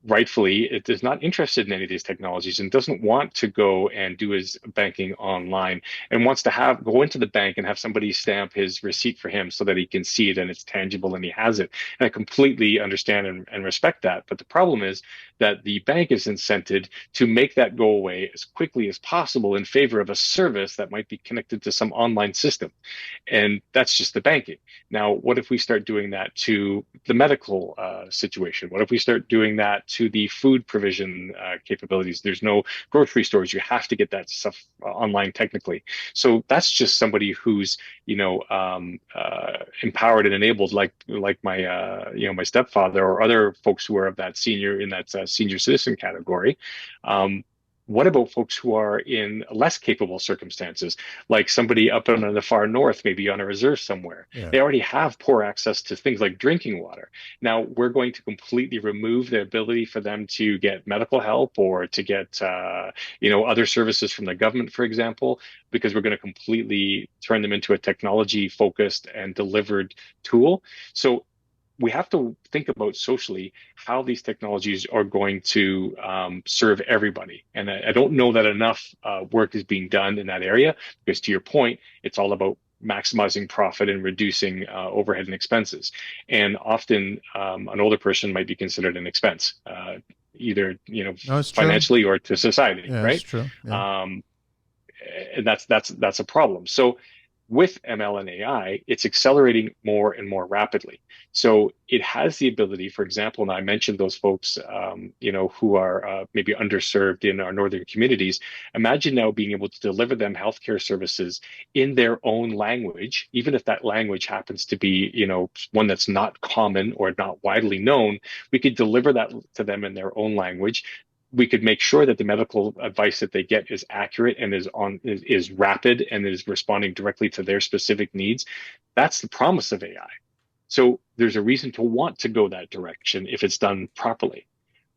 rightfully it is not interested in any of these technologies and doesn't want to go and do his banking online and wants to have go into the bank and have somebody stamp his receipt for him so that he can see it and it's tangible and he has it. And I completely understand and respect that. But the problem is that the bank is incented to make that go away as quickly as possible in favor of a service that might be connected to some online system. And that's just the banking. Now, what if we start doing that to the medical situation? What if we start doing that to the food provision capabilities? There's no grocery stores. You have to get that stuff online technically. So that's just somebody who's, empowered and enabled, like my, my stepfather or other folks who are of that senior in that senior citizen category. What about folks who are in less capable circumstances, like somebody up in the far north, maybe on a reserve somewhere? Yeah. They already have poor access to things like drinking water. Now, we're going to completely remove the ability for them to get medical help or to get, other services from the government, for example, because we're going to completely turn them into a technology focused and delivered tool. So we have to think about socially how these technologies are going to serve everybody. And I don't know that enough work is being done in that area because, to your point, it's all about maximizing profit and reducing overhead and expenses. And often, an older person might be considered an expense, either No, it's true. financially or to society, Yeah, it's right? true. Yeah. Um, and that's a problem. So with ML and AI, it's accelerating more and more rapidly. So it has the ability, for example, and I mentioned those folks, who are maybe underserved in our northern communities. Imagine now being able to deliver them healthcare services in their own language, even if that language happens to be, one that's not common or not widely known. We could deliver that to them in their own language. We could make sure that the medical advice that they get is accurate and is rapid and is responding directly to their specific needs. That's the promise of AI. So there's a reason to want to go that direction if it's done properly.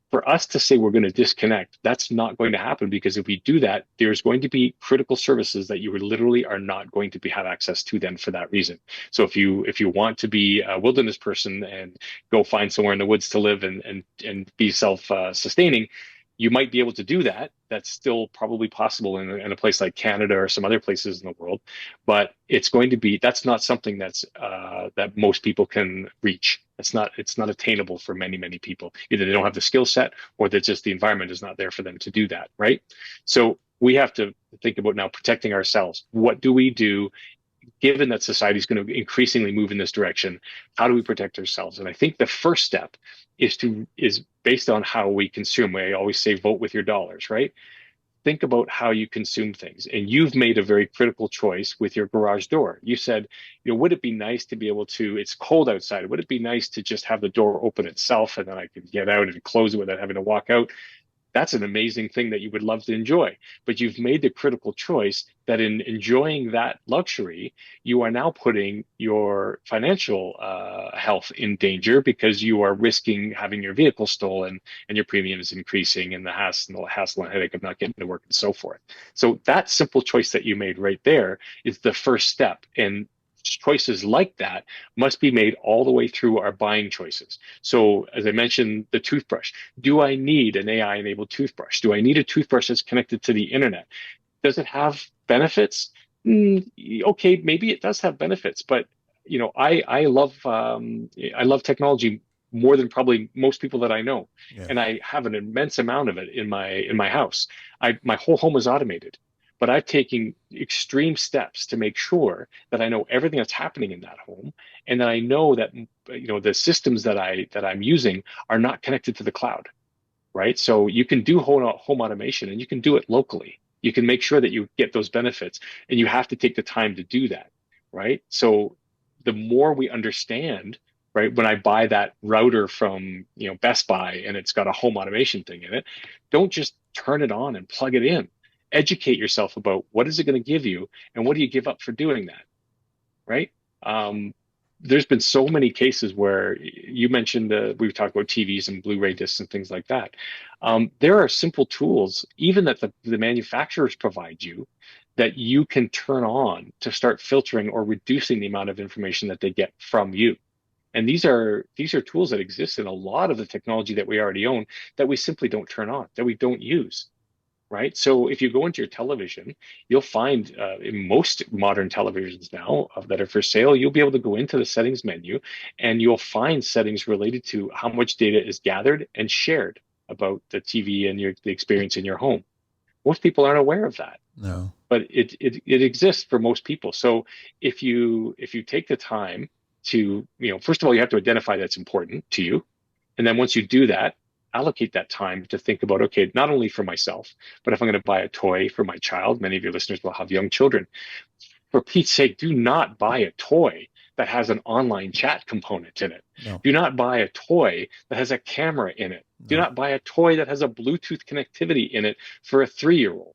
For us to say we're going to disconnect, that's not going to happen because if we do that, there's going to be critical services that you literally are not going to have access to then for that reason. So if you want to be a wilderness person and go find somewhere in the woods to live and be self sustaining, you might be able to do that. That's still probably possible in a place like Canada or some other places in the world, but that's not something that most people can reach. It's not attainable for many people. Either they don't have the skill set or that just the environment is not there for them to do that, right? So we have to think about now protecting ourselves. What do we do given that society is going to increasingly move in this direction? How do we protect ourselves? And I think the first step is based on how we consume. I always say vote with your dollars, right? think about how you consume things. And you've made a very critical choice with your garage door. You said, would it be nice to be able to, it's cold outside. Would it be nice to just have the door open itself and then I could get out and close it without having to walk out? That's an amazing thing that you would love to enjoy. But you've made the critical choice that in enjoying that luxury, you are now putting your financial health in danger because you are risking having your vehicle stolen and your premium is increasing and the hassle and headache of not getting to work and so forth. So that simple choice that you made right there is the first step. And choices like that must be made all the way through our buying choices. So, as I mentioned, the toothbrush. Do I need an AI enabled toothbrush? Do I need a toothbrush that's connected to the internet? Does it have benefits? Okay, maybe it does have benefits, but I love technology more than probably most people that I know, Yeah. and I have an immense amount of it in my house. My whole home is automated, but I've taken extreme steps to make sure that I know everything that's happening in that home, and that I know that the systems that I'm using are not connected to the cloud, right? So you can do home automation and you can do it locally. You can make sure that you get those benefits, and you have to take the time to do that, right? So the more we understand, right, when I buy that router from, Best Buy and it's got a home automation thing in it, don't just turn it on and plug it in. Educate yourself about what is it going to give you and what do you give up for doing that, right? Um, there's been so many cases where you mentioned we've talked about TVs and Blu-ray discs and things like that. There are simple tools, even that the manufacturers provide you, that you can turn on to start filtering or reducing the amount of information that they get from you. And these are tools that exist in a lot of the technology that we already own that we simply don't turn on, that we don't use, right? So if you go into your television, you'll find in most modern televisions now that are for sale, you'll be able to go into the settings menu and you'll find settings related to how much data is gathered and shared about the TV and the experience in your home. Most people aren't aware of that, No. but it exists for most people. So if you take the time to, first of all, you have to identify that's important to you. And then once you do that, allocate that time to think about, okay, not only for myself, but if I'm going to buy a toy for my child, many of your listeners will have young children. For Pete's sake, do not buy a toy that has an online chat component in it. No. Do not buy a toy that has a camera in it. Do No. not buy a toy that has a Bluetooth connectivity in it for a 3-year-old.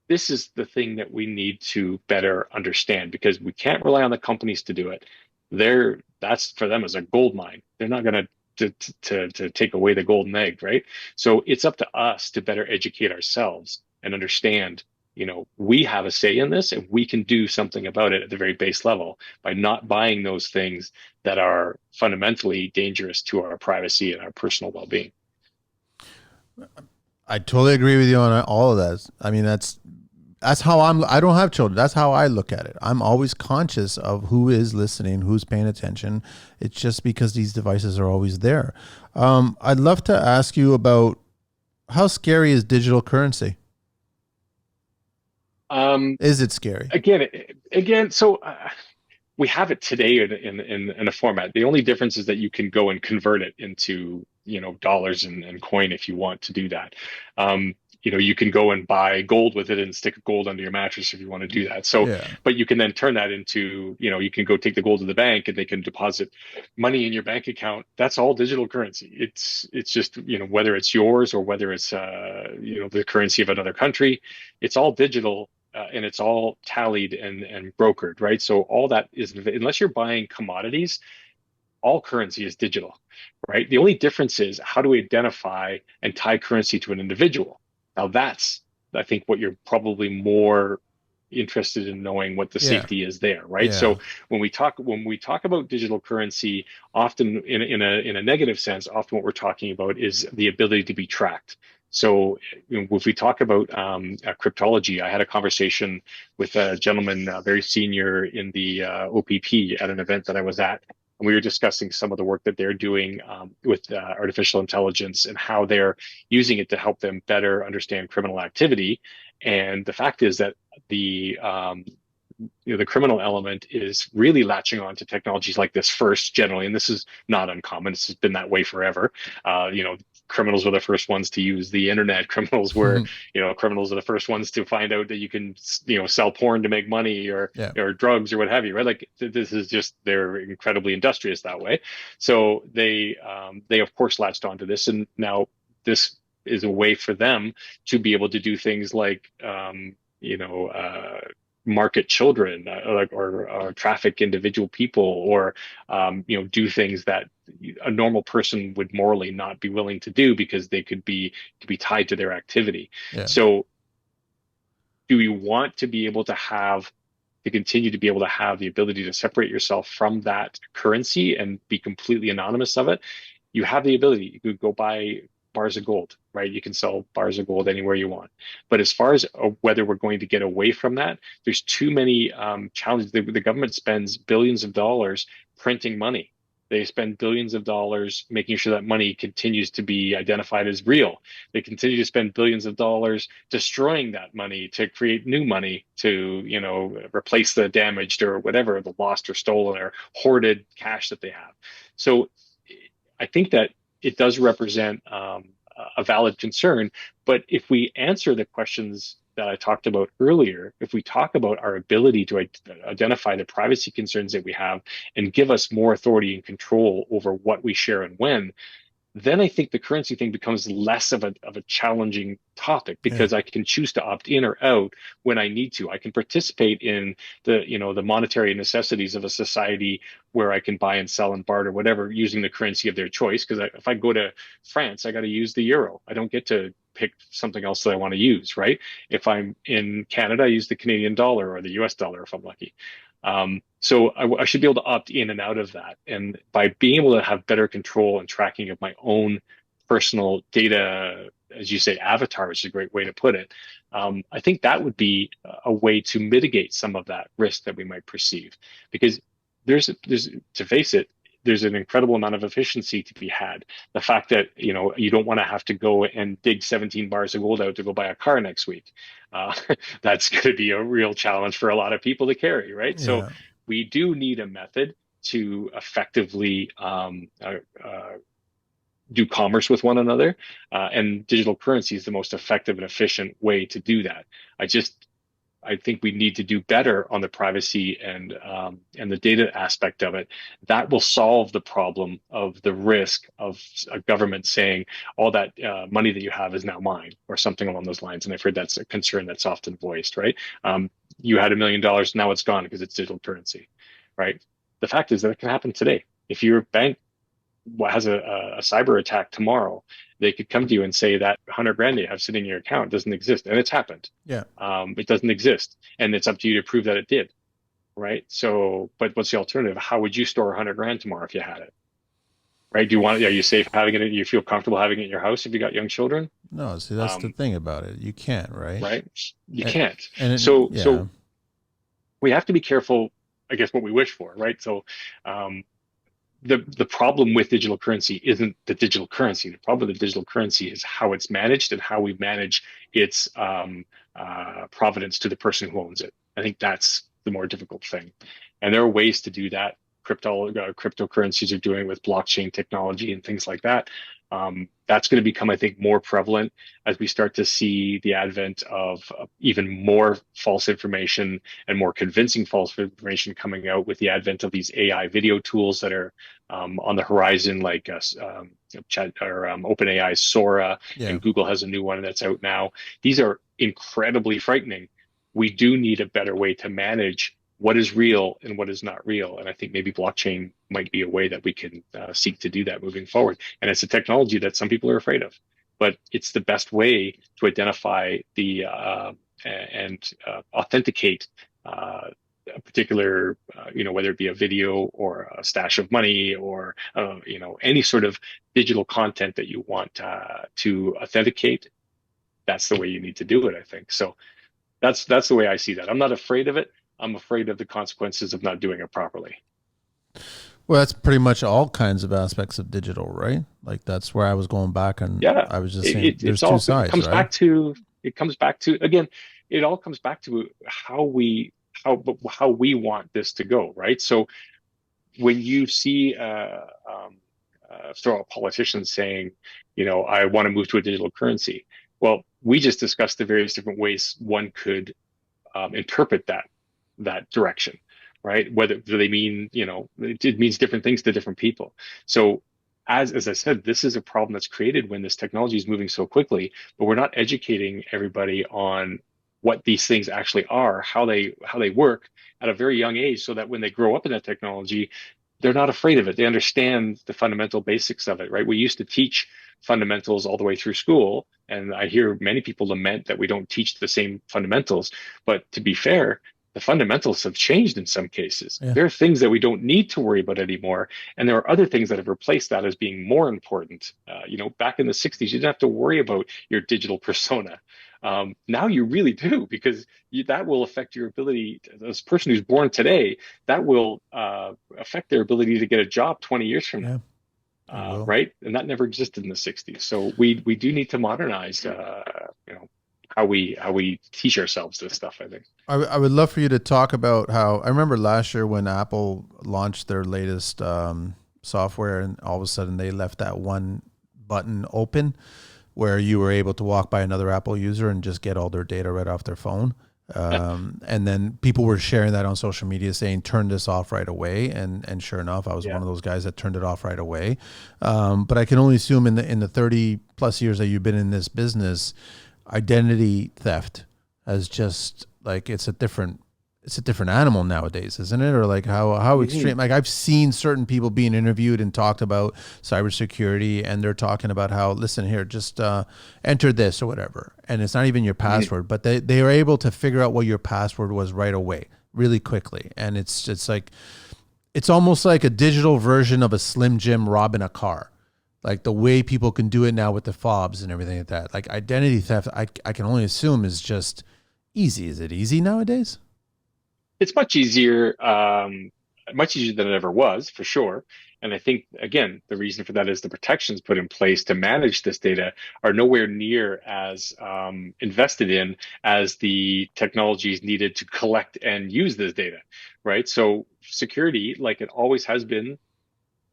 This is the thing that we need to better understand because we can't rely on the companies to do it. That's for them as a gold mine. They're not going to take away the golden egg, right? So it's up to us to better educate ourselves and understand, we have a say in this and we can do something about it at the very base level by not buying those things that are fundamentally dangerous to our privacy and our personal well-being. I totally agree with you on all of that. I mean, that's how I don't have children. That's how I look at it. I'm always conscious of who is listening, who's paying attention. It's just because these devices are always there. I'd love to ask you about how scary is digital currency? Um, Is it scary? again, so we have it today in a format. The only difference is that you can go and convert it into, dollars and coin if you want to do that. You can go and buy gold with it and stick gold under your mattress if you want to do that. So, Yeah. but you can then turn that into, you can go take the gold to the bank and they can deposit money in your bank account. That's all digital currency. It's just, whether it's yours or whether it's, the currency of another country, it's all digital. And it's all tallied and brokered, right? So all that is, unless you're buying commodities, all currency is digital, right? The only difference is how do we identify and tie currency to an individual? Now that's, I think, what you're probably more interested in knowing what the Yeah. safety is there, right? Yeah. So when we talk about digital currency, often in a negative sense, often what we're talking about is the ability to be tracked. So if we talk about cryptology, I had a conversation with a gentleman very senior in the OPP at an event that I was at, and we were discussing some of the work that they're doing with artificial intelligence and how they're using it to help them better understand criminal activity. And the fact is that the the criminal element is really latching on to technologies like this first, generally, and this is not uncommon. It's been that way forever. Criminals were the first ones to use the internet. Criminals are the first ones to find out that you can, sell porn to make money, or Yeah. drugs or what have you, right? Like this is just, they're incredibly industrious that way. So they of course latched onto this, and now this is a way for them to be able to do things like market children, or traffic individual people, or do things that a normal person would morally not be willing to do, because they could be tied to their activity. Yeah. So do you want to continue to be able to have the ability to separate yourself from that currency and be completely anonymous of it? You have the ability. You could go buy bars of gold, right? You can sell bars of gold anywhere you want. But as far as whether we're going to get away from that, there's too many challenges. The government spends billions of dollars printing money. They spend billions of dollars making sure that money continues to be identified as real. They continue to spend billions of dollars destroying that money to create new money to, replace the damaged or whatever, the lost or stolen or hoarded cash that they have. So I think that it does represent a valid concern. But if we answer the questions that I talked about earlier, if we talk about our ability to identify the privacy concerns that we have and give us more authority and control over what we share and when, then I think the currency thing becomes less of a challenging topic, Yeah. because I can choose to opt in or out when I need to. I can participate in the monetary necessities of a society where I can buy and sell and barter whatever using the currency of their choice. Because if I go to France, I got to use the euro. I don't get to pick something else that I want to use, right? If I'm in Canada, I use the Canadian dollar or the US dollar if I'm lucky. So I should be able to opt in and out of that. And by being able to have better control and tracking of my own personal data, as you say, avatar, which is a great way to put it, I think that would be a way to mitigate some of that risk that we might perceive. Because there's to face it, there's an incredible amount of efficiency to be had. The fact that, you don't want to have to go and dig 17 bars of gold out to go buy a car next week. Uh, that's going to be a real challenge for a lot of people to carry, right? So Yeah. we do need a method to effectively do commerce with one another, and digital currency is the most effective and efficient way to do that. I think we need to do better on the privacy and the data aspect of it. That will solve the problem of the risk of a government saying all that money that you have is now mine, or something along those lines. And I've heard that's a concern that's often voiced, right? You had $1 million, now it's gone because it's digital currency, right? The fact is that it can happen today. If your bank has a cyber attack tomorrow, they could come to you and say that 100 grand you have sitting in your account doesn't exist, and it's happened. Yeah. It doesn't exist, and it's up to you to prove that it did, right? So, but what's the alternative? How would you store 100 grand tomorrow if you had it, right? Are you safe having it? You feel comfortable having it in your house if you got young children? No, see, that's the Um, thing about it. You can't, right? right? You And, can't. yeah. So we have to be careful, I guess, what we wish for, right? So, the problem with digital currency isn't the digital currency. The problem with the digital currency is how it's managed and how we manage its provenance to the person who owns it. I think that's the more difficult thing. And there are ways to do that. Cryptocurrencies are doing it with blockchain technology and things like that. That's going to become, I think, more prevalent as we start to see the advent of even more false information and more convincing false information coming out with the advent of these AI video tools that are on the horizon, like Chat or OpenAI's Sora, Yeah. and Google has a new one that's out now. These are incredibly frightening. We do need a better way to manage what is real and what is not real. And I think maybe blockchain might be a way that we can seek to do that moving forward. And it's a technology that some people are afraid of, but it's the best way to identify and authenticate a particular, whether it be a video or a stash of money or, any sort of digital content that you want to authenticate. That's the way you need to do it, I think. So that's the way I see that. I'm not afraid of it. I'm afraid of the consequences of not doing it properly. Well, that's pretty much all kinds of aspects of digital, right? Like that's where I was going back, and Yeah, I was just saying there's it's two all, sides, right? it comes back to again, it all comes back to how we want this to go, right? So when you see throw out politicians saying, I want to move to a digital currency. Well, we just discussed the various different ways one could interpret that direction, right? Whether do they mean, it means different things to different people. So as I said, this is a problem that's created when this technology is moving so quickly, but we're not educating everybody on what these things actually are, how they work at a very young age, so that when they grow up in that technology, they're not afraid of it. They understand the fundamental basics of it, right? We used to teach fundamentals all the way through school, and I hear many people lament that we don't teach the same fundamentals. But to be fair, the fundamentals have changed in some cases. Yeah. There are things that we don't need to worry about anymore, and there are other things that have replaced that as being more important. Back in the 60s, you didn't have to worry about your digital persona. Now you really do, because that will affect your ability. As a person who's born today, that will affect their ability to get a job 20 years from now, Yeah. It will. right? And that never existed in the 60s. So we do need to modernize, how we teach ourselves this stuff, I think. I would love for you to talk about how I remember last year when Apple launched their latest software, and all of a sudden they left that one button open where you were able to walk by another Apple user and just get all their data right off their phone. And then people were sharing that on social media saying, turn this off right away. And sure enough, I was Yeah. one of those guys that turned it off right away. But I can only assume in the 30 plus years that you've been in this business, identity theft has just like, it's a different animal nowadays, isn't it? Or like how Mhm. extreme? Like I've seen certain people being interviewed and talked about cybersecurity, and they're talking about how, listen here, just enter this or whatever, and it's not even your Mhm. password, but they are able to figure out what your password was right away, really quickly, and it's like it's almost like a digital version of a Slim Jim robbing a car. Like the way people can do it now with the fobs and everything like that. Like identity theft, I can only assume is just easy. Is it easy nowadays? It's much easier than it ever was, for sure. And I think, again, the reason for that is the protections put in place to manage this data are nowhere near as invested in as the technologies needed to collect and use this data, right? So security, like it always has been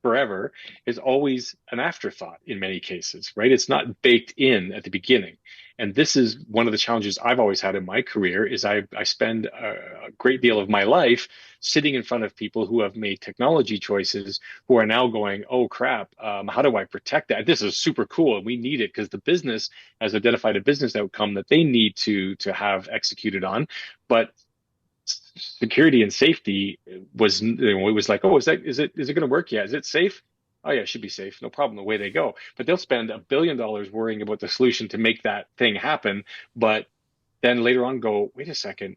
forever, is always an afterthought in many cases, right? It's not baked in at the beginning. And this is one of the challenges I've always had in my career is I spend a great deal of my life sitting in front of people who have made technology choices who are now going, oh crap, how do I protect that? This is super cool and we need it because the business has identified a business outcome that they need to have executed on. But security and safety was, it was like, oh, is it going to work? Yeah. Is it safe? Oh yeah, it should be safe. No problem. Away they go. But they'll spend $1 billion worrying about the solution to make that thing happen. But then later on go, wait a second.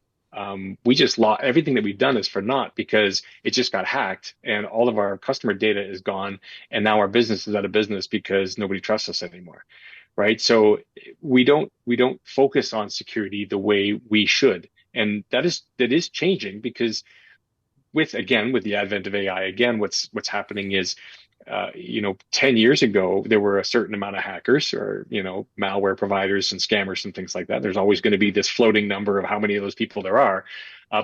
We just lost everything that we've done is for naught because it just got hacked and all of our customer data is gone. And now our business is out of business because nobody trusts us anymore. Right. So we don't focus on security the way we should. And that is changing because with the advent of AI, again, what's happening is, 10 years ago, there were a certain amount of hackers or, malware providers and scammers and things like that. There's always going to be this floating number of how many of those people there are,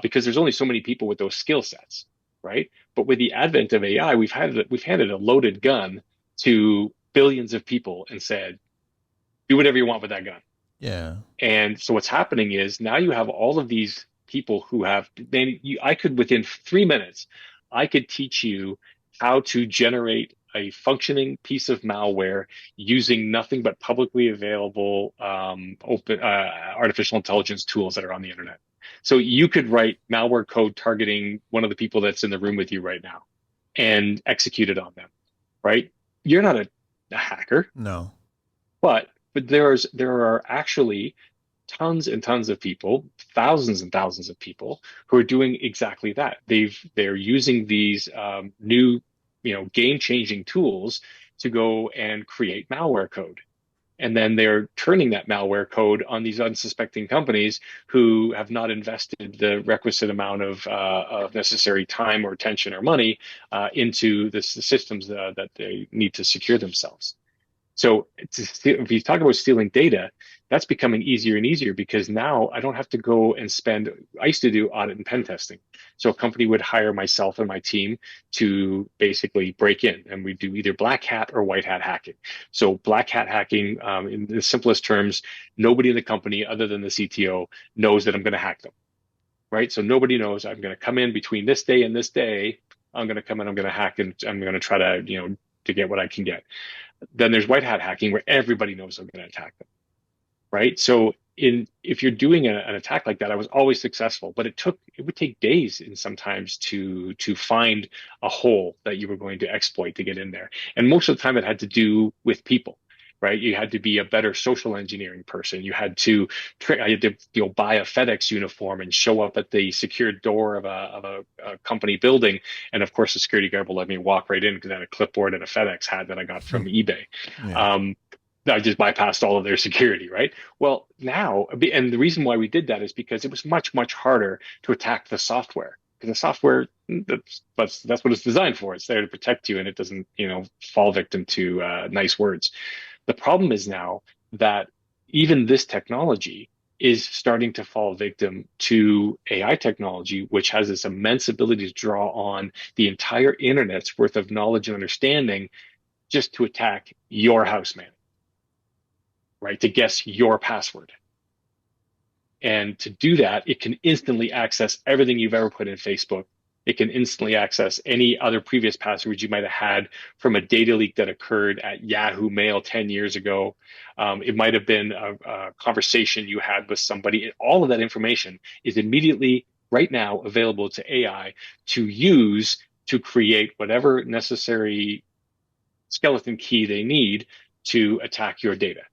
because there's only so many people with those skill sets, right? But with the advent of AI, we've handed a loaded gun to billions of people and said, do whatever you want with that gun. Yeah. And so what's happening is now you have all of these people who have, I could within 3 minutes, I could teach you how to generate a functioning piece of malware using nothing but publicly available open artificial intelligence tools that are on the internet. So you could write malware code targeting one of the people that's in the room with you right now and execute it on them, right? You're not a hacker, No. but there are actually tons and tons of people, thousands and thousands of people who are doing exactly that. They're using these new, game-changing tools to go and create malware code. And then they're turning that malware code on these unsuspecting companies who have not invested the requisite amount of necessary time or attention or money into the systems that they need to secure themselves. So if you talk about stealing data, That's becoming easier and easier because now I don't have to go and spend. I used to do audit and pen testing. So a company would hire myself and my team to basically break in, and we do either black hat or white hat hacking. So black hat hacking, in the simplest terms, nobody in the company other than the CTO knows that I'm going to hack them, right? So nobody knows I'm going to come in between this day and this day. I'm going to come in, I'm going to hack, and I'm going to try to, to get what I can get. Then there's white hat hacking where everybody knows I'm going to attack them, right? So in if you're doing an attack like that, I was always successful, but it would take days and sometimes to find a hole that you were going to exploit to get in there. And most of the time it had to do with people. Right, you had to be a better social engineering person. You had to trick. I had to, buy a FedEx uniform and show up at the secured door of a company building. And of course, the security guard will let me walk right in because I had a clipboard and a FedEx hat that I got from eBay. Yeah. Um, I just bypassed all of their security, right? Well, now, and the reason why we did that is because it was much, much harder to attack the software. Because the software, that's what it's designed for. It's there to protect you, and it doesn't, fall victim to nice words. The problem is now that even this technology is starting to fall victim to AI technology, which has this immense ability to draw on the entire internet's worth of knowledge and understanding just to attack your houseman, right? To guess your password. And to do that, it can instantly access everything you've ever put in Facebook. It can instantly access any other previous passwords you might have had from a data leak that occurred at Yahoo Mail 10 years ago. It might have been a conversation you had with somebody. All of that information is immediately, right now, available to AI to use to create whatever necessary skeleton key they need to attack your data,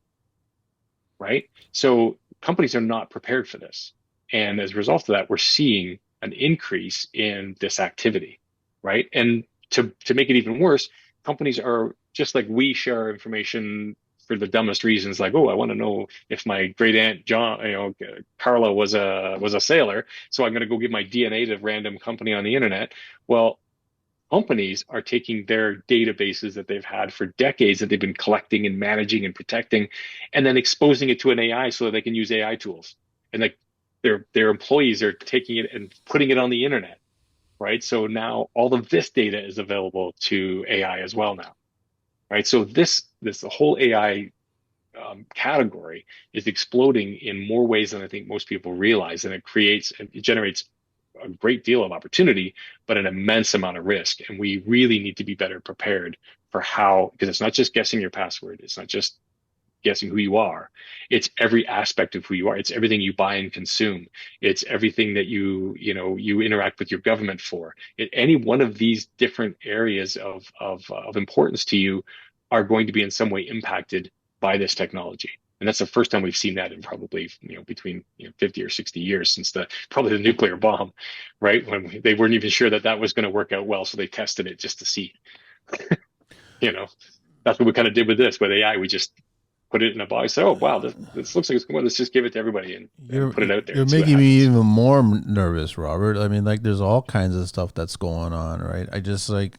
right? So companies are not prepared for this. And as a result of that, we're seeing an increase in this activity, right? And to make it even worse, companies are just like we share our information for the dumbest reasons, like, oh, I want to know if my great aunt John, Carla was a sailor, so I'm going to go give my DNA to a random company on the internet. Well, companies are taking their databases that they've had for decades that they've been collecting and managing and protecting, and then exposing it to an AI so that they can use AI tools. And like their employees are taking it and putting it on the internet, right? So now all of this data is available to AI as well now, right? So this the whole AI category is exploding in more ways than I think most people realize, and it generates a great deal of opportunity, but an immense amount of risk. And we really need to be better prepared for how, because it's not just guessing your password, it's not just guessing who you are. It's every aspect of who you are. It's everything you buy and consume. It's everything that you interact with your government for. Any one of these different areas of importance to you are going to be in some way impacted by this technology. And that's the first time we've seen that in probably, between 50 or 60 years since probably the nuclear bomb, right? When they weren't even sure that was going to work out well. So they tested it just to see, you know, that's what we kind of did with this, with AI. We just put it in a box. Oh, wow, this looks like it's going. Let's just give it to everybody and You're put it out there you're and see what making me happens. even more nervous, Robert. I mean, like, there's all kinds of stuff that's going on, right? I just like,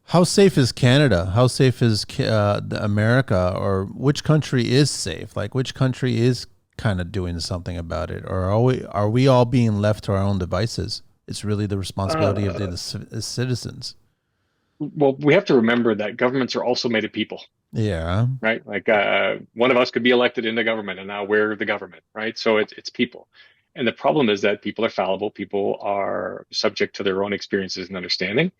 how safe is Canada? How safe is America? Or which country is safe? Like, which country is kind of doing something about it? Or are we all being left to our own devices? It's really the responsibility of Uh, the citizens. well, we have to remember that governments are also made of people, Yeah. right? Like one of us could be elected into government, and now we're the government, right? So it's people. And the problem is that people are fallible. People are subject to their own experiences and understanding.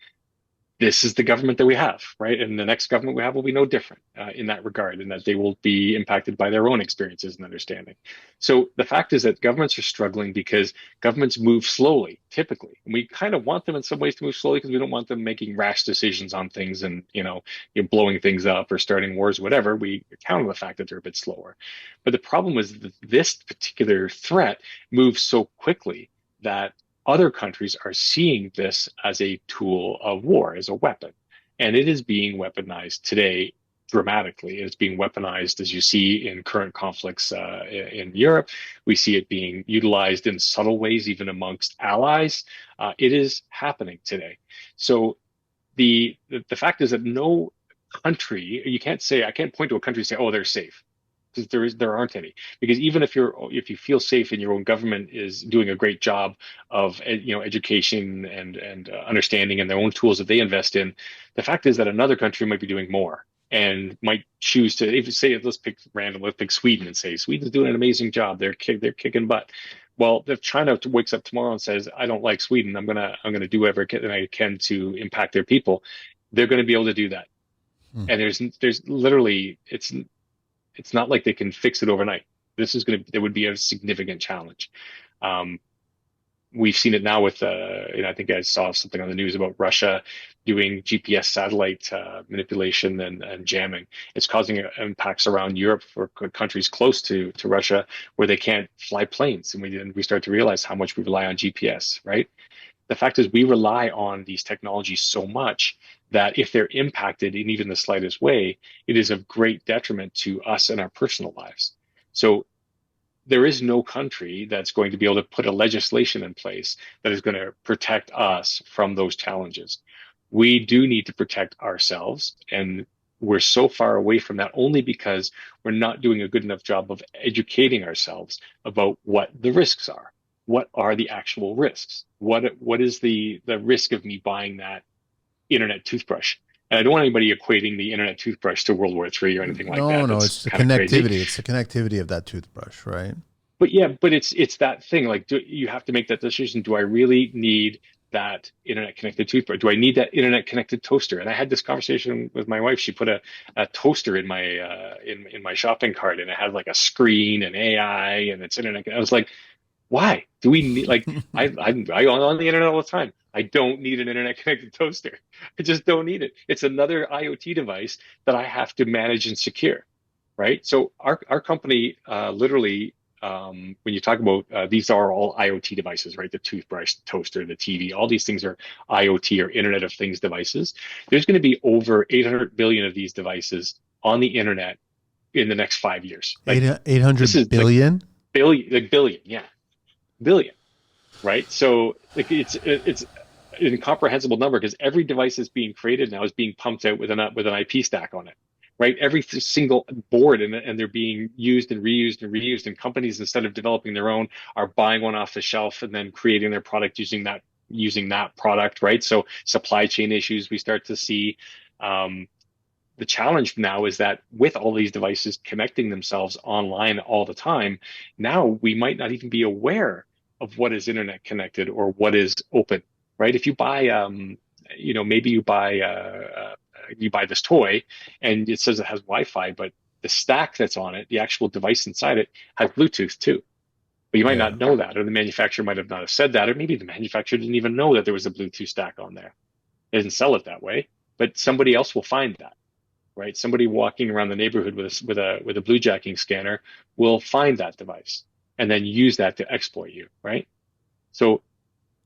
This is the government that we have, right? And the next government we have will be no different in that regard, in that they will be impacted by their own experiences and understanding. So the fact is that governments are struggling because governments move slowly, typically. And we kind of want them in some ways to move slowly because we don't want them making rash decisions on things and, you're blowing things up or starting wars, whatever. We account for the fact that they're a bit slower. But the problem is that this particular threat moves so quickly that other countries are seeing this as a tool of war, as a weapon. And it is being weaponized today dramatically. It's being weaponized, as you see in current conflicts in Europe. We see it being utilized in subtle ways, even amongst allies. It is happening today. So the fact is that no country, I can't point to a country and say, oh, they're safe. because there aren't any. Because even if you feel safe and your own government is doing a great job of education and understanding and their own tools that they invest in, the fact is that another country might be doing more and might choose to, if you say, let's pick Sweden and say Sweden's doing an amazing job, they're kicking butt. Well, if China wakes up tomorrow and says, I don't like Sweden, I'm gonna do whatever I can to impact their people, they're going to be able to do that. Hmm. And there's literally, it's not like they can fix it overnight. There would be a significant challenge. Um, we've seen it now with, I think I saw something on the news about Russia doing GPS satellite manipulation and jamming. It's causing impacts around Europe for countries close to Russia where they can't fly planes. And we start to realize how much we rely on GPS, right? The fact is we rely on these technologies so much that if they're impacted in even the slightest way, it is of great detriment to us and our personal lives. So there is no country that's going to be able to put a legislation in place that is going to protect us from those challenges. We do need to protect ourselves, and we're so far away from that only because we're not doing a good enough job of educating ourselves about what the risks are. What are the actual risks? What is the risk of me buying that internet toothbrush? And I don't want anybody equating the internet toothbrush to World War III or anything like No, that. no, That's it's the kind of crazy. connectivity. It's the connectivity of that toothbrush, right? But yeah, but it's that thing. Like, you have to make that decision. Do I really need that internet connected toothbrush? Do I need that internet connected toaster? And I had this conversation with my wife. She put a toaster in my in my shopping cart, and it had like a screen and AI and it's internet. I was like, why do we need, like, I on the internet all the time. I don't need an internet connected toaster. I just don't need it. It's another IoT device that I have to manage and secure, right? So our company literally, when you talk about these are all IoT devices, right? The toothbrush, the toaster, the TV, all these things are IoT or Internet of Things devices. There's going to be over 800 billion of these devices on the internet in the next 5 years. Like, Eight this hundred is like billion. billion, yeah, billion, right? So like it's an incomprehensible number because every device that's being created now is being pumped out with an IP stack on it, right? Every single board, and they're being used and reused and reused. And companies, instead of developing their own, are buying one off the shelf and then creating their product using that product, right? So supply chain issues we start to see. The challenge now is that with all these devices connecting themselves online all the time, now we might not even be aware of what is internet connected or what is open, right? If you buy, maybe you buy this toy and it says it has Wi-Fi, but the stack that's on it, the actual device inside it, has Bluetooth too. But you might Yeah. not know that, or the manufacturer might have not have said that, or maybe the manufacturer didn't even know that there was a Bluetooth stack on there. They didn't sell it that way, but somebody else will find that, right? Somebody walking around the neighborhood with a blue jacking scanner will find that device and then use that to exploit you, right? So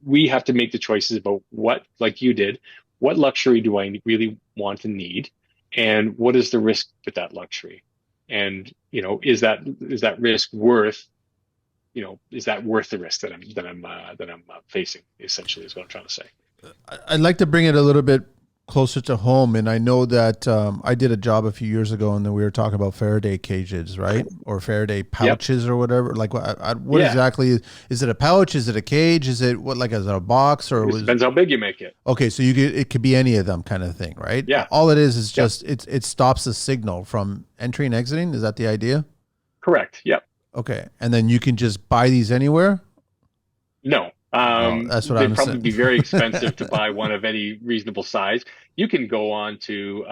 we have to make the choices about what, like you did, what luxury do I really want and need, and what is the risk with that luxury, and is that risk worth is that worth the risk that I'm facing? Essentially, is what I'm trying to say. I'd like to bring it a little bit closer to home, and I know that I did a job a few years ago, and then we were talking about Faraday cages, right, or Faraday Yep. pouches or whatever. Like, what Yeah. exactly is it? A pouch? Is it a cage? Is it what? Like, is it a box or It just was? depends how big you make it. Okay, so it could be any of them, kind of thing, right? Yeah. All it is Yep. just it stops the signal from entering and exiting. Is that the idea? Correct. Yep. Okay, and then you can just buy these anywhere. No, Oh, that's what they'd I'm probably saying. be very expensive to buy one of any reasonable size. You can go on to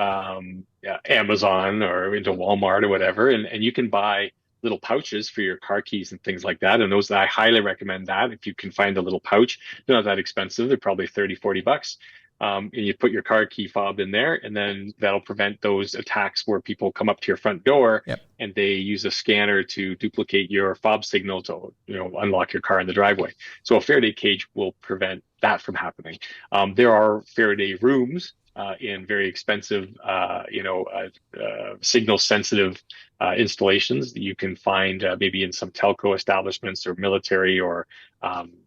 yeah, Amazon or into Walmart or whatever, and you can buy little pouches for your car keys and things like that. And those, I highly recommend that. If you can find a little pouch, they're not that expensive. They're probably 30, $40. And you put your car key fob in there, and then that'll prevent those attacks where people come up to your front door Yep. and they use a scanner to duplicate your fob signal to, unlock your car in the driveway. So a Faraday cage will prevent that from happening. There are Faraday rooms in very expensive, signal sensitive installations that you can find maybe in some telco establishments or military or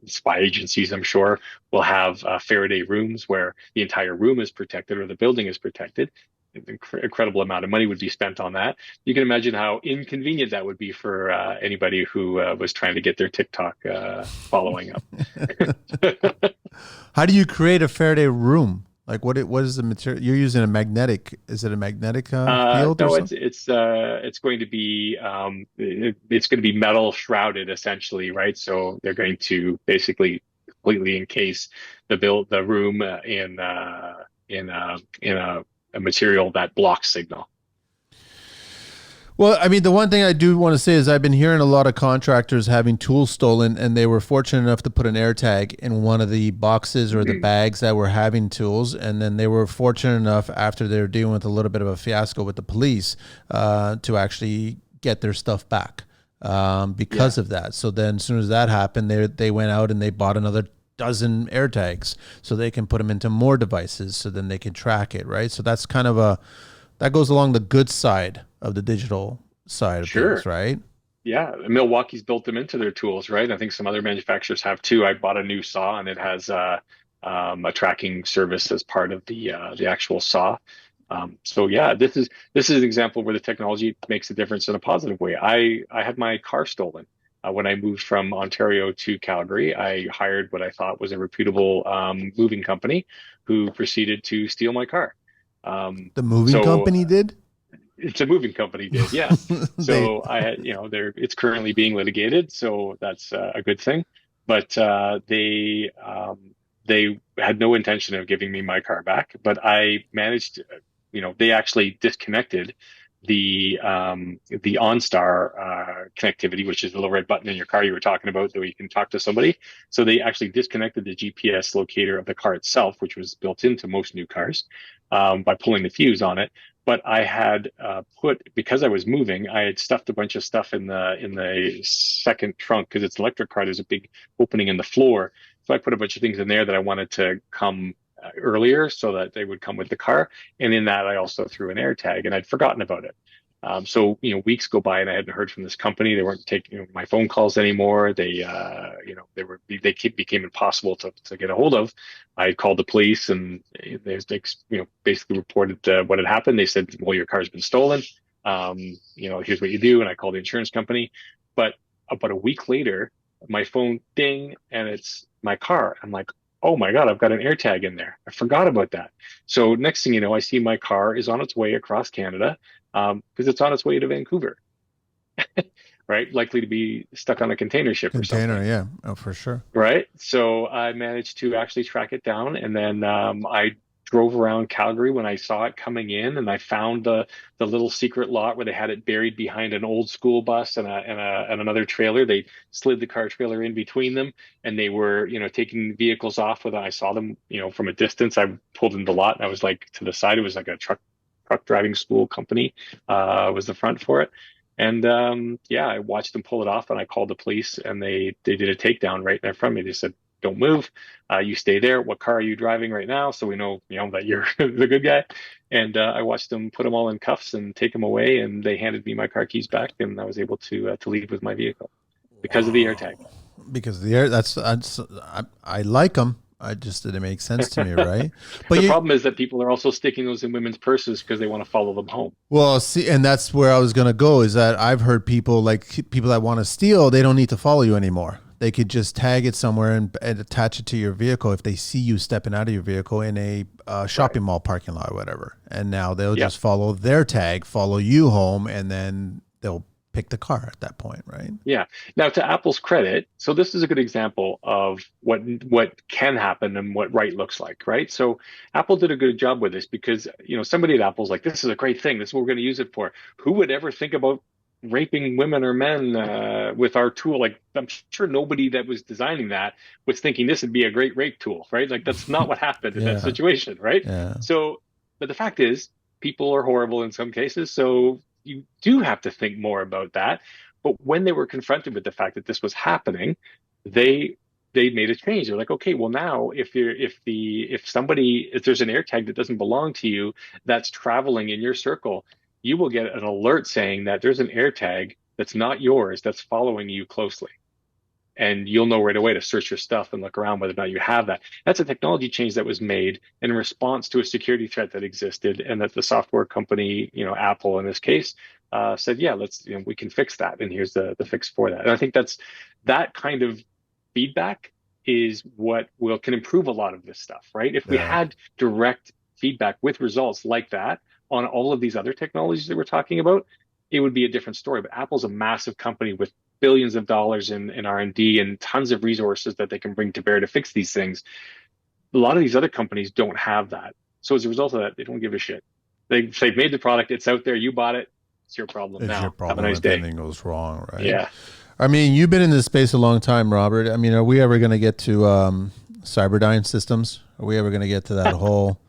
spy agencies, I'm sure, will have Faraday rooms where the entire room is protected or the building is protected. incredible amount of money would be spent on that. You can imagine how inconvenient that would be for anybody who was trying to get their TikTok following up. How do you create a Faraday room? Like what is the material? You're using a magnetic. Is it a magnetic field or No, something? it's going to be it's going to be metal shrouded essentially, right? So they're going to basically completely encase the room in a material that blocks signal. Well, I mean, the one thing I do want to say is I've been hearing a lot of contractors having tools stolen, and they were fortunate enough to put an AirTag in one of the boxes or the Mhm. bags that were having tools, and then they were fortunate enough after they were dealing with a little bit of a fiasco with the police to actually get their stuff back Yeah, because of that. So then, as soon as that happened, they went out and they bought another dozen AirTags so they can put them into more devices, so then they can track it, right? So that's kind of a that goes along the good side of the digital side of things, sure. right? Yeah, Milwaukee's built them into their tools, right? I think some other manufacturers have too. I bought a new saw and it has a tracking service as part of the actual saw. So yeah, this is an example where the technology makes a difference in a positive way. I had my car stolen when I moved from Ontario to Calgary. I hired what I thought was a reputable moving company who proceeded to steal my car. Um, The moving so company did. it's a moving company did, yes. they So I had, it's currently being litigated, so that's a good thing. But they had no intention of giving me my car back. But I managed, they actually disconnected the OnStar connectivity, which is the little red button in your car you were talking about, that you can talk to somebody. So they actually disconnected the GPS locator of the car itself, which was built into most new cars, by pulling the fuse on it. But I had because I was moving, I had stuffed a bunch of stuff in the second trunk because it's an electric car. There's a big opening in the floor, so I put a bunch of things in there that I wanted to come earlier so that they would come with the car. And in that, I also threw an air tag, and I'd forgotten about it. So weeks go by, and I hadn't heard from this company. They weren't taking my phone calls anymore. Became impossible to get a hold of. I called the police, and they basically reported what had happened. They said, "Well, your car's been stolen. Here's what you do." And I called the insurance company. But about a week later, my phone ding, and it's my car. I'm like, "Oh my God, I've got an AirTag in there. I forgot about that." So next thing you know, I see my car is on its way across Canada, because it's on its way to Vancouver, right? Likely to be stuck on a container ship or container, something. yeah, oh, for sure. Right. So I managed to actually track it down, and then I drove around Calgary when I saw it coming in, and I found the little secret lot where they had it buried behind an old school bus and another trailer. They slid the car trailer in between them, and they were taking vehicles off with it. I saw them from a distance. I pulled into the lot, and I was like to the side. It was like a truck driving school company was the front for it. And yeah, I watched them pull it off, and I called the police, and they did a takedown right there from me. They said, "Don't move. You stay there. What car are you driving right now?" So we know, that you're the good guy. And I watched them put them all in cuffs and take them away, and they handed me my car keys back, and I was able to leave with my vehicle because of the AirTag. Because the air that's I like them. I just didn't make sense to me, right? But The you problem is that people are also sticking those in women's purses because they want to follow them home. well see, and that's where I was gonna go. Is that I've heard people like people that want to steal, they don't need to follow you anymore. They could just tag it somewhere and attach it to your vehicle if they see you stepping out of your vehicle in a Right. shopping mall parking lot or whatever. And now they'll Yeah. just follow their tag, follow you home, and then they'll pick the car at that point, right? Yeah. Now, to Apple's credit, so this is a good example of what can happen and what right looks like, right? So Apple did a good job with this because, somebody at Apple's like, "This is a great thing. This is what we're going to use it for." Who would ever think about raping women or men with our tool? Like, I'm sure nobody that was designing that was thinking this would be a great rape tool, right? Like, that's not what happened in that Yeah, situation, right? yeah. So, but the fact is, people are horrible in some cases, so you do have to think more about that. But when they were confronted with the fact that this was happening, they they made a change. They're like, "Okay, well now if there's an air tag that doesn't belong to you that's traveling in your circle, you will get an alert saying that there's an air tag that's not yours that's following you closely." and you'll know right away to search your stuff and look around whether or not you have that. That's a technology change that was made in response to a security threat that existed, and that the software company, Apple in this case, said, yeah, we can fix that, and here's the fix for that. And I think that kind of feedback is what will can improve a lot of this stuff, right? If we Yeah. had direct feedback with results like that on all of these other technologies that we're talking about, it would be a different story. But Apple's a massive company with billions of dollars in R&D and tons of resources that they can bring to bear to fix these things. A lot of these other companies don't have that. So as a result of that, they don't give a shit. They've made the product, it's out there, you bought it, it's your problem It's your now. Have a problem nice if day. anything goes wrong, right? Yeah. I mean, you've been in this space a long time, Robert. I mean, are we ever going to get to Cyberdyne systems? Are we ever going to get to that whole,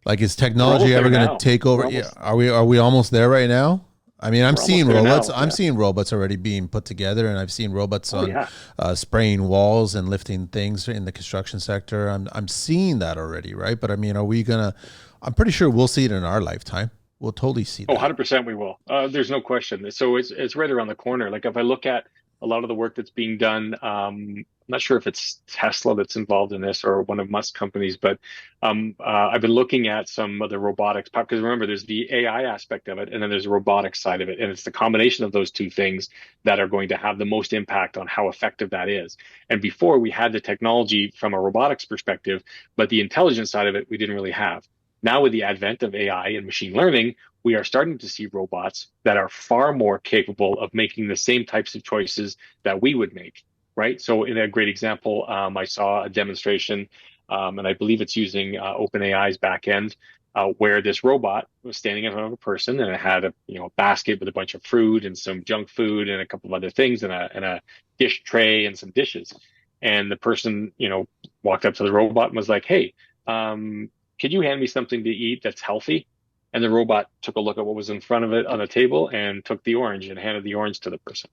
like, is We're technology almost ever there going to now. take We're over? Yeah, almost are we almost there right now? I mean, I'm we're almost seeing there robots. now. I'm Yeah. seeing robots already being put together, and I've seen robots Oh on yeah. spraying walls and lifting things in the construction sector. I'm seeing that already, right? But I mean, are we gonna? I'm pretty sure we'll see it in our lifetime. We'll totally see Oh, that. 100% we will. There's no question. So it's right around the corner. Like if I look at a lot of the work that's being done, I'm not sure if it's Tesla that's involved in this or one of Musk's companies, but I've been looking at some of the robotics part because remember, there's the AI aspect of it, and then there's the robotics side of it, and it's the combination of those two things that are going to have the most impact on how effective that is. And before we had the technology from a robotics perspective, but the intelligence side of it we didn't really have. Now, with the advent of AI and machine learning, we are starting to see robots that are far more capable of making the same types of choices that we would make, right? So, in a great example, I saw a demonstration, and I believe it's using OpenAI's backend, where this robot was standing in front of a person, and it had a basket with a bunch of fruit and some junk food and a couple of other things, and a dish tray and some dishes. And the person, walked up to the robot and was like, "Hey, could you hand me something to eat that's healthy?" And the robot took a look at what was in front of it on the table and took the orange and handed the orange to the person.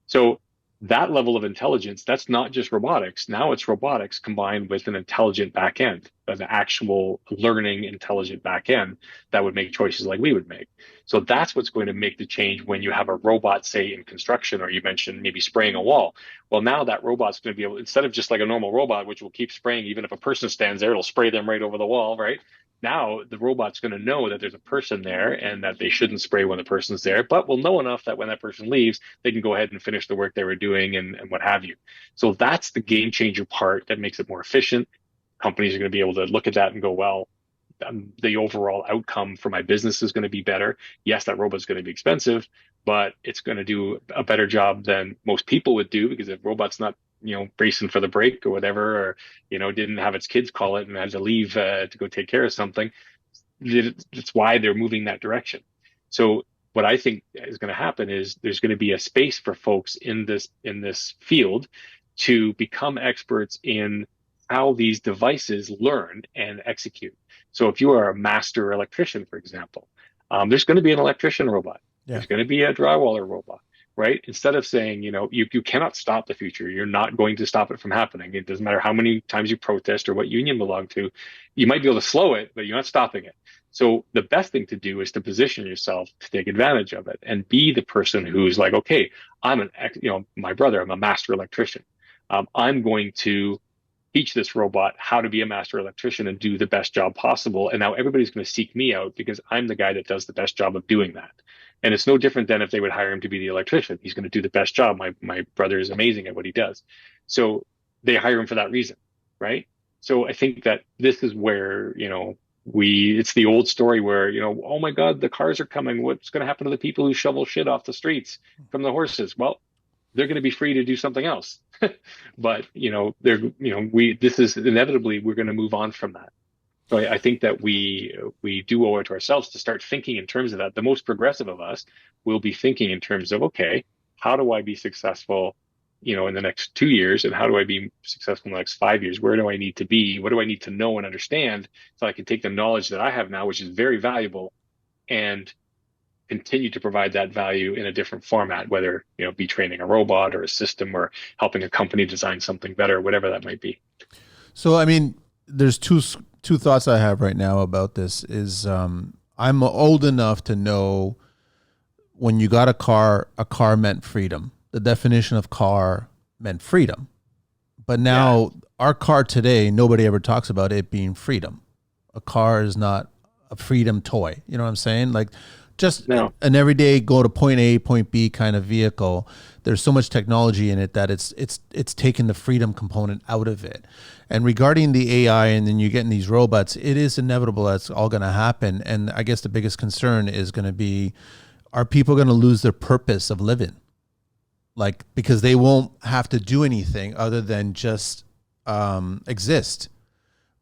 So that level of intelligence, that's not just robotics. Now it's robotics combined with an intelligent back end, an actual learning intelligent back end that would make choices like we would make. So that's what's going to make the change when you have a robot, say in construction, or you mentioned maybe spraying a wall. Well, now that robot's going to be able, instead of just like a normal robot, which will keep spraying, even if a person stands there, it'll spray them right over the wall, right? Now the robot's going to know that there's a person there and that they shouldn't spray when the person's there, but will know enough that when that person leaves, they can go ahead and finish the work they were doing and what have you. So that's the game changer part that makes it more efficient. Companies are going to be able to look at that and go, well, the overall outcome for my business is going to be better. Yes, that robot's going to be expensive, but it's going to do a better job than most people would do because if robot's not bracing for the break or whatever, or didn't have its kids call it and had to leave to go take care of something, that's why they're moving that direction. So what I think is going to happen is there's going to be a space for folks in this field to become experts in how these devices learn and execute. So if you are a master electrician, for example, there's going to be an electrician robot. Yeah. There's going to be a drywaller robot, right? Instead of saying, you cannot stop the future. You're not going to stop it from happening. It doesn't matter how many times you protest or what union you belong to. You might be able to slow it, but you're not stopping it. So the best thing to do is to position yourself to take advantage of it and be the person who's like, okay, my brother, I'm a master electrician. I'm going to teach this robot how to be a master electrician and do the best job possible. And now everybody's going to seek me out because I'm the guy that does the best job of doing that. And it's no different than if they would hire him to be the electrician. He's going to do the best job. My brother is amazing at what he does. So they hire him for that reason, right? So I think that this is where, it's the old story where, oh my God, the cars are coming. What's going to happen to the people who shovel shit off the streets from the horses? Well, they're going to be free to do something else. But, this is inevitably, we're going to move on from that. So I think that we do owe it to ourselves to start thinking in terms of that. The most progressive of us will be thinking in terms of, okay, how do I be successful, in the next 2 years, and how do I be successful in the next 5 years? Where do I need to be? What do I need to know and understand so I can take the knowledge that I have now, which is very valuable, and continue to provide that value in a different format, whether, be training a robot or a system or helping a company design something better, whatever that might be. So I mean, there's two thoughts I have right now about this. Is I'm old enough to know when you got a car meant freedom. The definition of car meant freedom. But Yeah. now our car today, nobody ever talks about it being freedom. A car is not a freedom toy. You know what I'm saying? Like just No. an everyday go to point A, point B kind of vehicle. There's so much technology in it that it's taken the freedom component out of it. And regarding the AI and then you getting these robots, it is inevitable that's all going to happen. And I guess the biggest concern is going to be, are people going to lose their purpose of living? Like because they won't have to do anything other than just exist.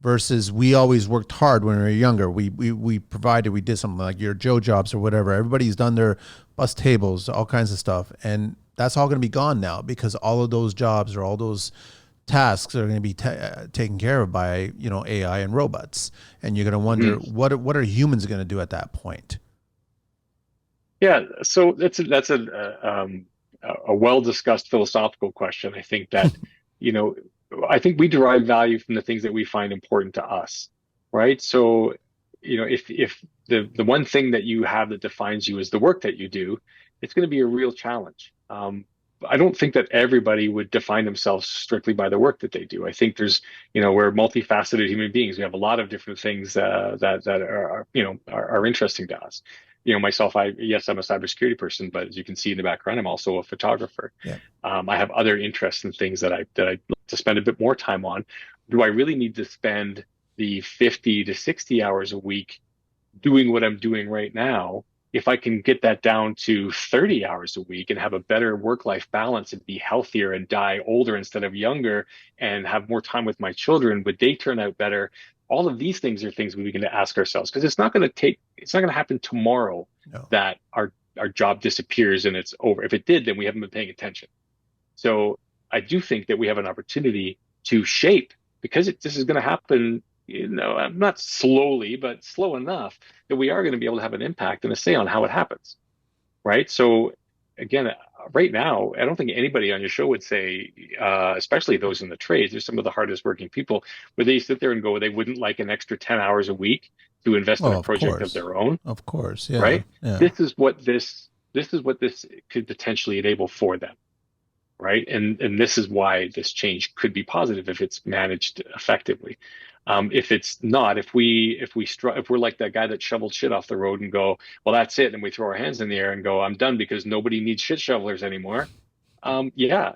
Versus we always worked hard when we were younger. We provided, we did something like your Joe jobs or whatever. Everybody's done their bus tables, all kinds of stuff, and that's all going to be gone now because all of those jobs or all those tasks are going to be taken care of by AI and robots. And you're going to wonder Mhm. what are humans going to do at that point? Yeah. So that's a well discussed philosophical question. I think that, you know, I think we derive value from the things that we find important to us, right? So, if the one thing that you have that defines you is the work that you do, it's going to be a real challenge. I don't think that everybody would define themselves strictly by the work that they do. I think we're multifaceted human beings. We have a lot of different things that are interesting to us. Myself, yes, I'm a cybersecurity person, but as you can see in the background, I'm also a photographer. Yeah. I have other interests and things that I like to spend a bit more time on. Do I really need to spend the 50 to 60 hours a week doing what I'm doing right now? If I can get that down to 30 hours a week and have a better work-life balance and be healthier and die older instead of younger and have more time with my children, would they turn out better? All of these things are things we begin to ask ourselves because it's not going to happen tomorrow No. that our job disappears and it's over. If it did, then we haven't been paying attention. So I do think that we have an opportunity to shape because this is going to happen, not slowly, but slow enough that we are going to be able to have an impact and a say on how it happens, right? So again, right now, I don't think anybody on your show would say, especially those in the trades, they're some of the hardest working people, where they sit there and go, they wouldn't like an extra 10 hours a week to invest in Oh, a of project of course. their own, Of course. Yeah. right? Yeah. This is what this could potentially enable for them, right? And this is why this change could be positive if it's managed effectively. If it's not, if we're like that guy that shoveled shit off the road and go, well, that's it, and we throw our hands in the air and go, I'm done because nobody needs shit shovelers anymore. Yeah,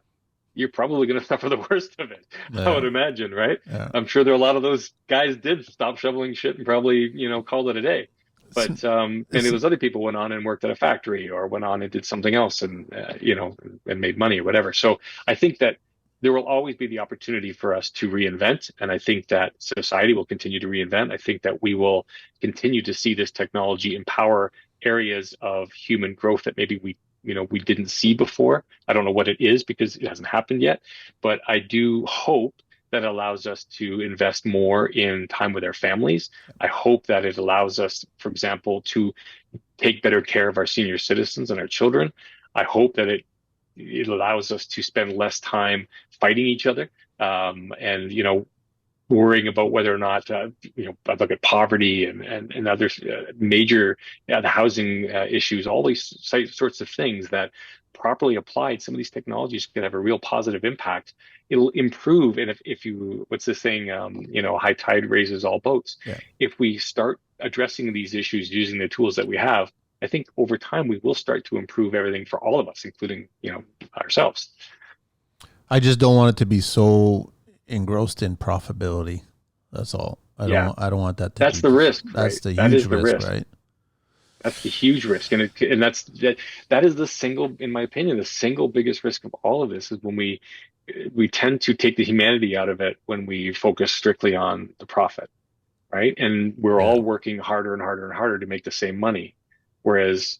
you're probably going to suffer the worst of it, I would Yeah. imagine, right? Yeah. I'm sure there are a lot of those guys did stop shoveling shit and probably, called it a day. It's, But many it's of those other people went on and worked at a factory or went on and did something else and, and made money or whatever. So I think that there will always be the opportunity for us to reinvent. And I think that society will continue to reinvent. I think that we will continue to see this technology empower areas of human growth that maybe we didn't see before. I don't know what it is because it hasn't happened yet, but I do hope that allows us to invest more in time with our families. I hope that it allows us, for example, to take better care of our senior citizens and our children. I hope that it allows us to spend less time fighting each other, and worrying about whether or not I look at poverty and other major the housing issues, all these sorts of things that properly applied, some of these technologies could have a real positive impact. It'll improve, and if you what's the saying, high tide raises all boats. yeah. If we start addressing these issues using the tools that we have, I think over time we will start to improve everything for all of us, including ourselves. I just don't want it to be so engrossed in profitability. That's all. Yeah, I don't want that to that's be the just risk, that's right? the That huge is the risk, risk. right? That's the huge risk, and that is the single, in my opinion, the single biggest risk of all of this is when we tend to take the humanity out of it when we focus strictly on the profit, right? And we're Yeah. all working harder and harder and harder to make the same money. Whereas,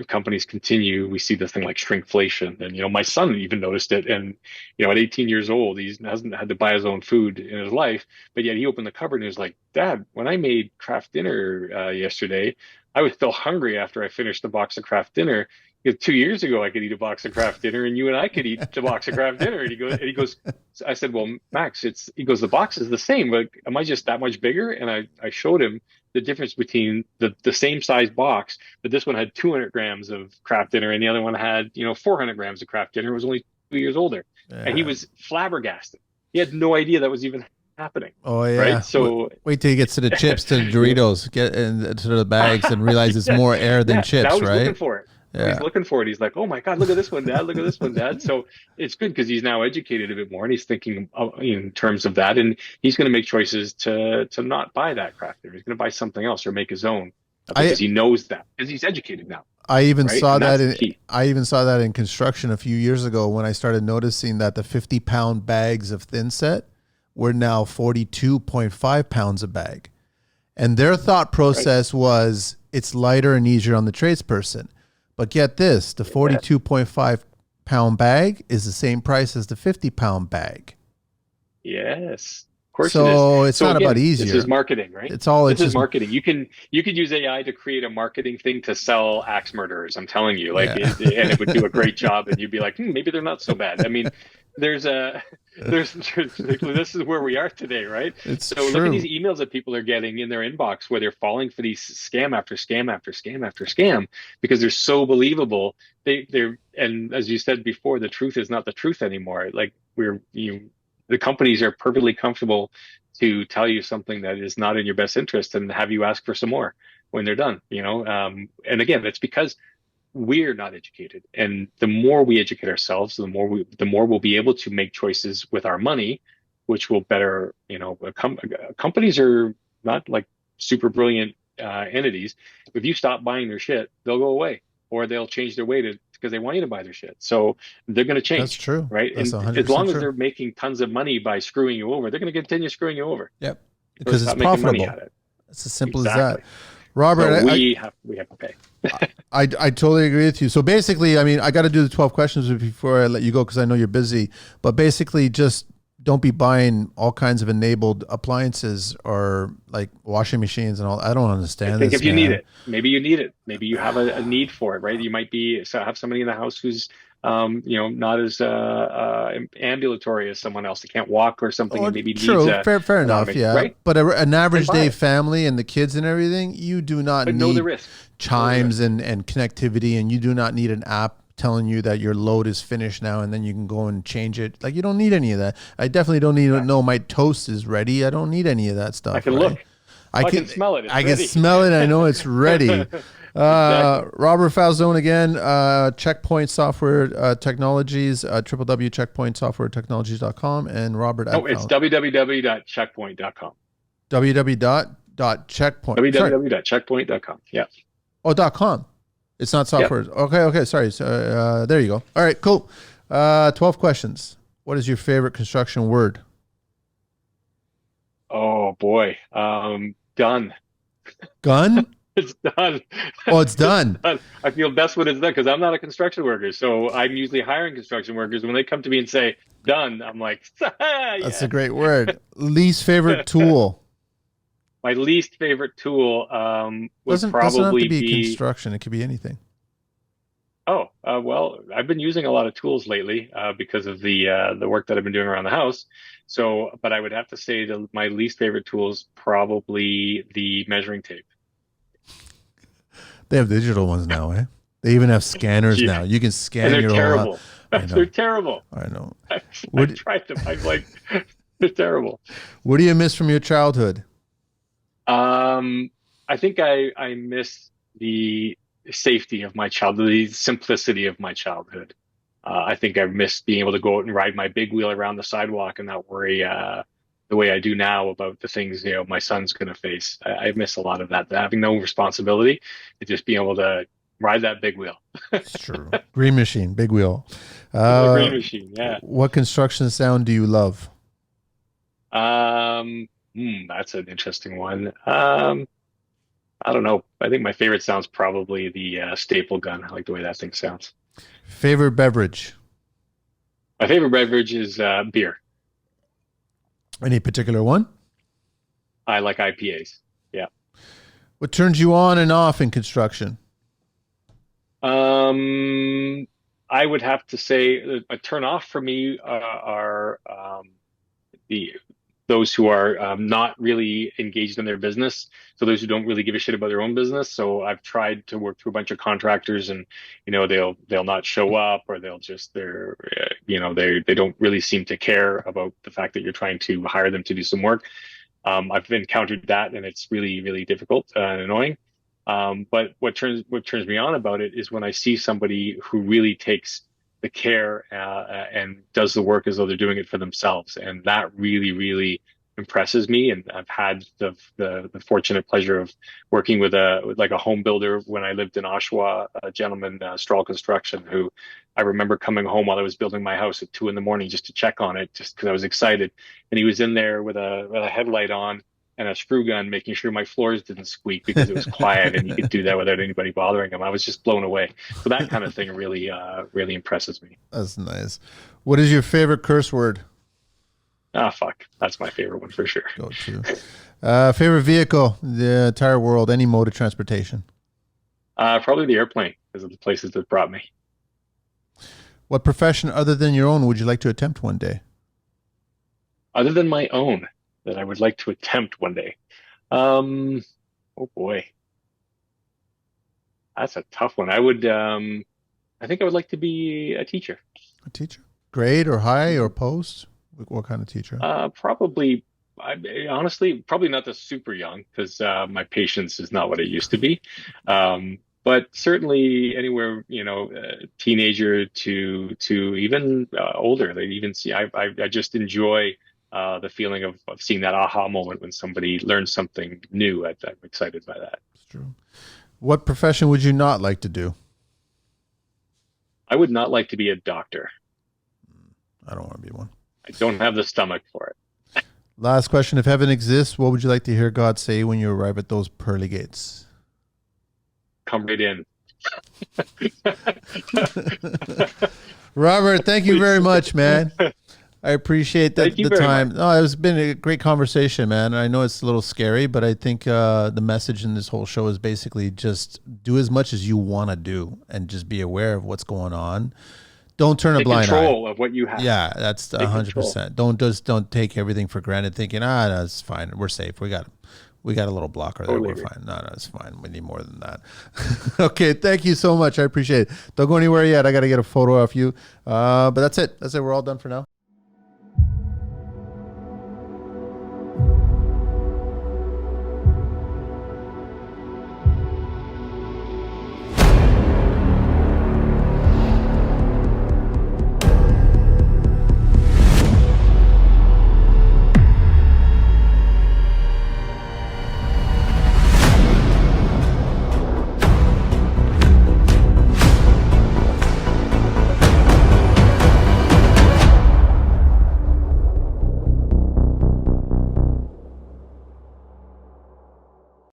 companies continue, we see this thing like shrinkflation. And, my son even noticed it. And, at 18 years old, he hasn't had to buy his own food in his life. But yet he opened the cupboard and he was like, Dad, when I made Kraft dinner yesterday, I was still hungry after I finished the box of Kraft dinner. Because 2 years ago, I could eat a box of Kraft dinner and you and I could eat the box of Kraft dinner. And he goes, I said, well, Max, he goes, the box is the same, but am I just that much bigger? And I showed him the difference between the same size box, but this one had 200 grams of Kraft dinner and the other one had, 400 grams of Kraft dinner. It was only years older, and he Yeah. was flabbergasted. He had no idea that was even happening, Oh right? yeah. So, Wait till he gets to the chips, to the Doritos, get into the bags, and realize it's yeah, more air than yeah. Now chips, he's looking right? for it. Now he's Yeah. looking for it. He's like, "Oh my God, look at this one, Dad! Look at this one, Dad!" So it's good because he's now educated a bit more, and he's thinking in terms of that, and he's going to make choices to not buy that craft beer. He's going to buy something else or make his own I because he knows that because he's educated now, I even right? saw And that that's the in key. I even saw that in construction a few years ago when I started noticing that the 50-pound bags of thin set were now 42.5 pounds a bag. And their thought Right? process was it's lighter and easier on the tradesperson. But get this, the Yeah. 42.5-pound bag is the same price as the 50-pound bag. Yes. Of course it is. So it's So not about again, this is easier. marketing, right? It's This is just, marketing. You could use AI to create a marketing thing to sell axe murderers. I'm telling you, yeah. and it would do a great job, and you'd be like, maybe they're not so bad. I mean, there's a this is where we are today, right? It's So look at these true. emails that people are getting in their inbox where they're falling for these scam after scam after scam after scam because they're so believable. They're and as you said before, the truth is not the truth anymore. Like we're you the companies are perfectly comfortable to tell you something that is not in your best interest and have you ask for some more when they're done, and again, it's because we're not educated. And the more we educate ourselves, the more we'll be able to make choices with our money, which will better, companies are not like super brilliant entities. If you stop buying their shit, they'll go away or they'll change their way to because they want you to buy their shit. So they're going to That's change, true. right? That's And as 100% long as true. they're making tons of money by screwing you over, they're going to continue screwing you over. Yep. So Because it's stop making money at profitable. it. It's as simple as that. Exactly. Robert, So we have to pay. I totally agree with you. So basically, I mean, I got to do the 12 questions before I let you go because I know you're busy. But basically, just don't be buying all kinds of enabled appliances or like washing machines and all. I don't I understand think this, if you need man. it, maybe you need it. Maybe you have a need for it, right? You might be so have somebody in the house who's, not as ambulatory as someone else that can't walk or something, Oh, and maybe needs true. a Fair an enough. automated, Yeah. right? But an Then average buy day it, family and the kids and everything, you do not but know the need risk. Know the chimes risk. and connectivity, and you do not need an app telling you that your load is finished now and then you can go and change it. Like, you don't need any of that. I definitely don't need to know Exactly. my toast is ready. I don't need any of that I stuff, can right? look. Oh, I can smell it. It's I can ready. smell it. I know it's ready. Exactly. Robert Falzon again, Checkpoint Software Technologies, www.checkpointsoftwaretechnologies.com, and Robert No, at it's Fal- www.checkpoint.com. www.checkpoint. Sorry. www.checkpoint.com. Yeah. Oh, .com. It's not Yep. software. Okay. Sorry. So, there you go. All right, cool. 12 questions. What is your favorite construction word? Oh boy. Done. Gun? It's done. Oh, it's It's done. done. I feel best when it's done because I'm not a construction worker. So I'm usually hiring construction workers. When they come to me and say done, I'm like, That's a yes. great word. Least favorite tool. My least favorite tool would Doesn't have to probably be be, construction. It could be anything. well, I've been using a lot of tools lately because of the work that I've been doing around the house. So, but I would have to say that my least favorite tool is probably the measuring tape. They have digital ones now, eh? They even have scanners Yeah, now. You can and scan they're your whole. terrible. I They're know. terrible. I know. I've What tried them. I'm like, they're terrible. What do you miss from your childhood? Um, I think I miss the safety of my childhood, the simplicity of my childhood. I think I miss being able to go out and ride my big wheel around the sidewalk and not worry the way I do now about the things my son's going to face. I miss a lot of that, having no responsibility and just being able to ride that big wheel. It's true. Green Machine, Big Wheel. The Uh, green machine, yeah. what construction sound do you love? That's an interesting one. I don't know. I think my favorite sounds probably the staple gun. I like the way that thing sounds. Favorite beverage? My favorite beverage is beer. Any particular one? I like IPAs. Yeah. What turns you on and off in construction? Um, I would have to say a turn off for me are the those who are not really engaged in their business. So those who don't really give a shit about their own business. So I've tried to work through a bunch of contractors, and they'll not show up, or they don't really seem to care about the fact that you're trying to hire them to do some work. I've encountered that, and it's really, really difficult and annoying. But what turns me on about it is when I see somebody who really takes the care and does the work as though they're doing it for themselves, and that really, really impresses me. And I've had the fortunate pleasure of working with like a home builder when I lived in Oshawa, a gentleman, Strahl Construction, who I remember coming home while I was building my house at 2 a.m. just to check on it, just because I was excited. And he was in there with a headlight on and a screw gun, making sure my floors didn't squeak because it was quiet, and you could do that without anybody bothering him. I was just blown away. So that kind of thing really, really impresses me. That's nice. What is your favorite curse word? Ah, fuck. That's my favorite one for sure. Go to. Favorite vehicle, the entire world, any mode of transportation. Probably the airplane because of the places that brought me. What profession other than your own would you like to attempt one day? Other than my own that I would like to attempt one day. Oh boy, that's a tough one. I think I would like to be a teacher. A teacher? Grade or high or post? What kind of teacher? Probably, honestly, probably not the super young because my patience is not what it used to be. But certainly anywhere, teenager to even older. They even see. I just enjoy the feeling of seeing that aha moment when somebody learns something new. I'm excited by that. It's true. What profession would you not like to do? I would not like to be a doctor. I don't want to be one. I don't have the stomach for it. Last question. If heaven exists, what would you like to hear God say when you arrive at those pearly gates? Come right in. Robert, thank you very much, man. I appreciate that Thank you the very time. much. No, it's been a great conversation, man. I know it's a little scary, but I think the message in this whole show is basically just do as much as you want to do and just be aware of what's going on. Don't turn a Take blind control eye. of what you have. Yeah, that's Take control. 100%. Don't take everything for granted, thinking that's fine. We're safe. We got a little blocker there. Totally We're agree. fine. No, it's fine. We need more than that. Okay, thank you so much. I appreciate it. Don't go anywhere yet. I got to get a photo of you. But that's it. That's it. We're all done for now.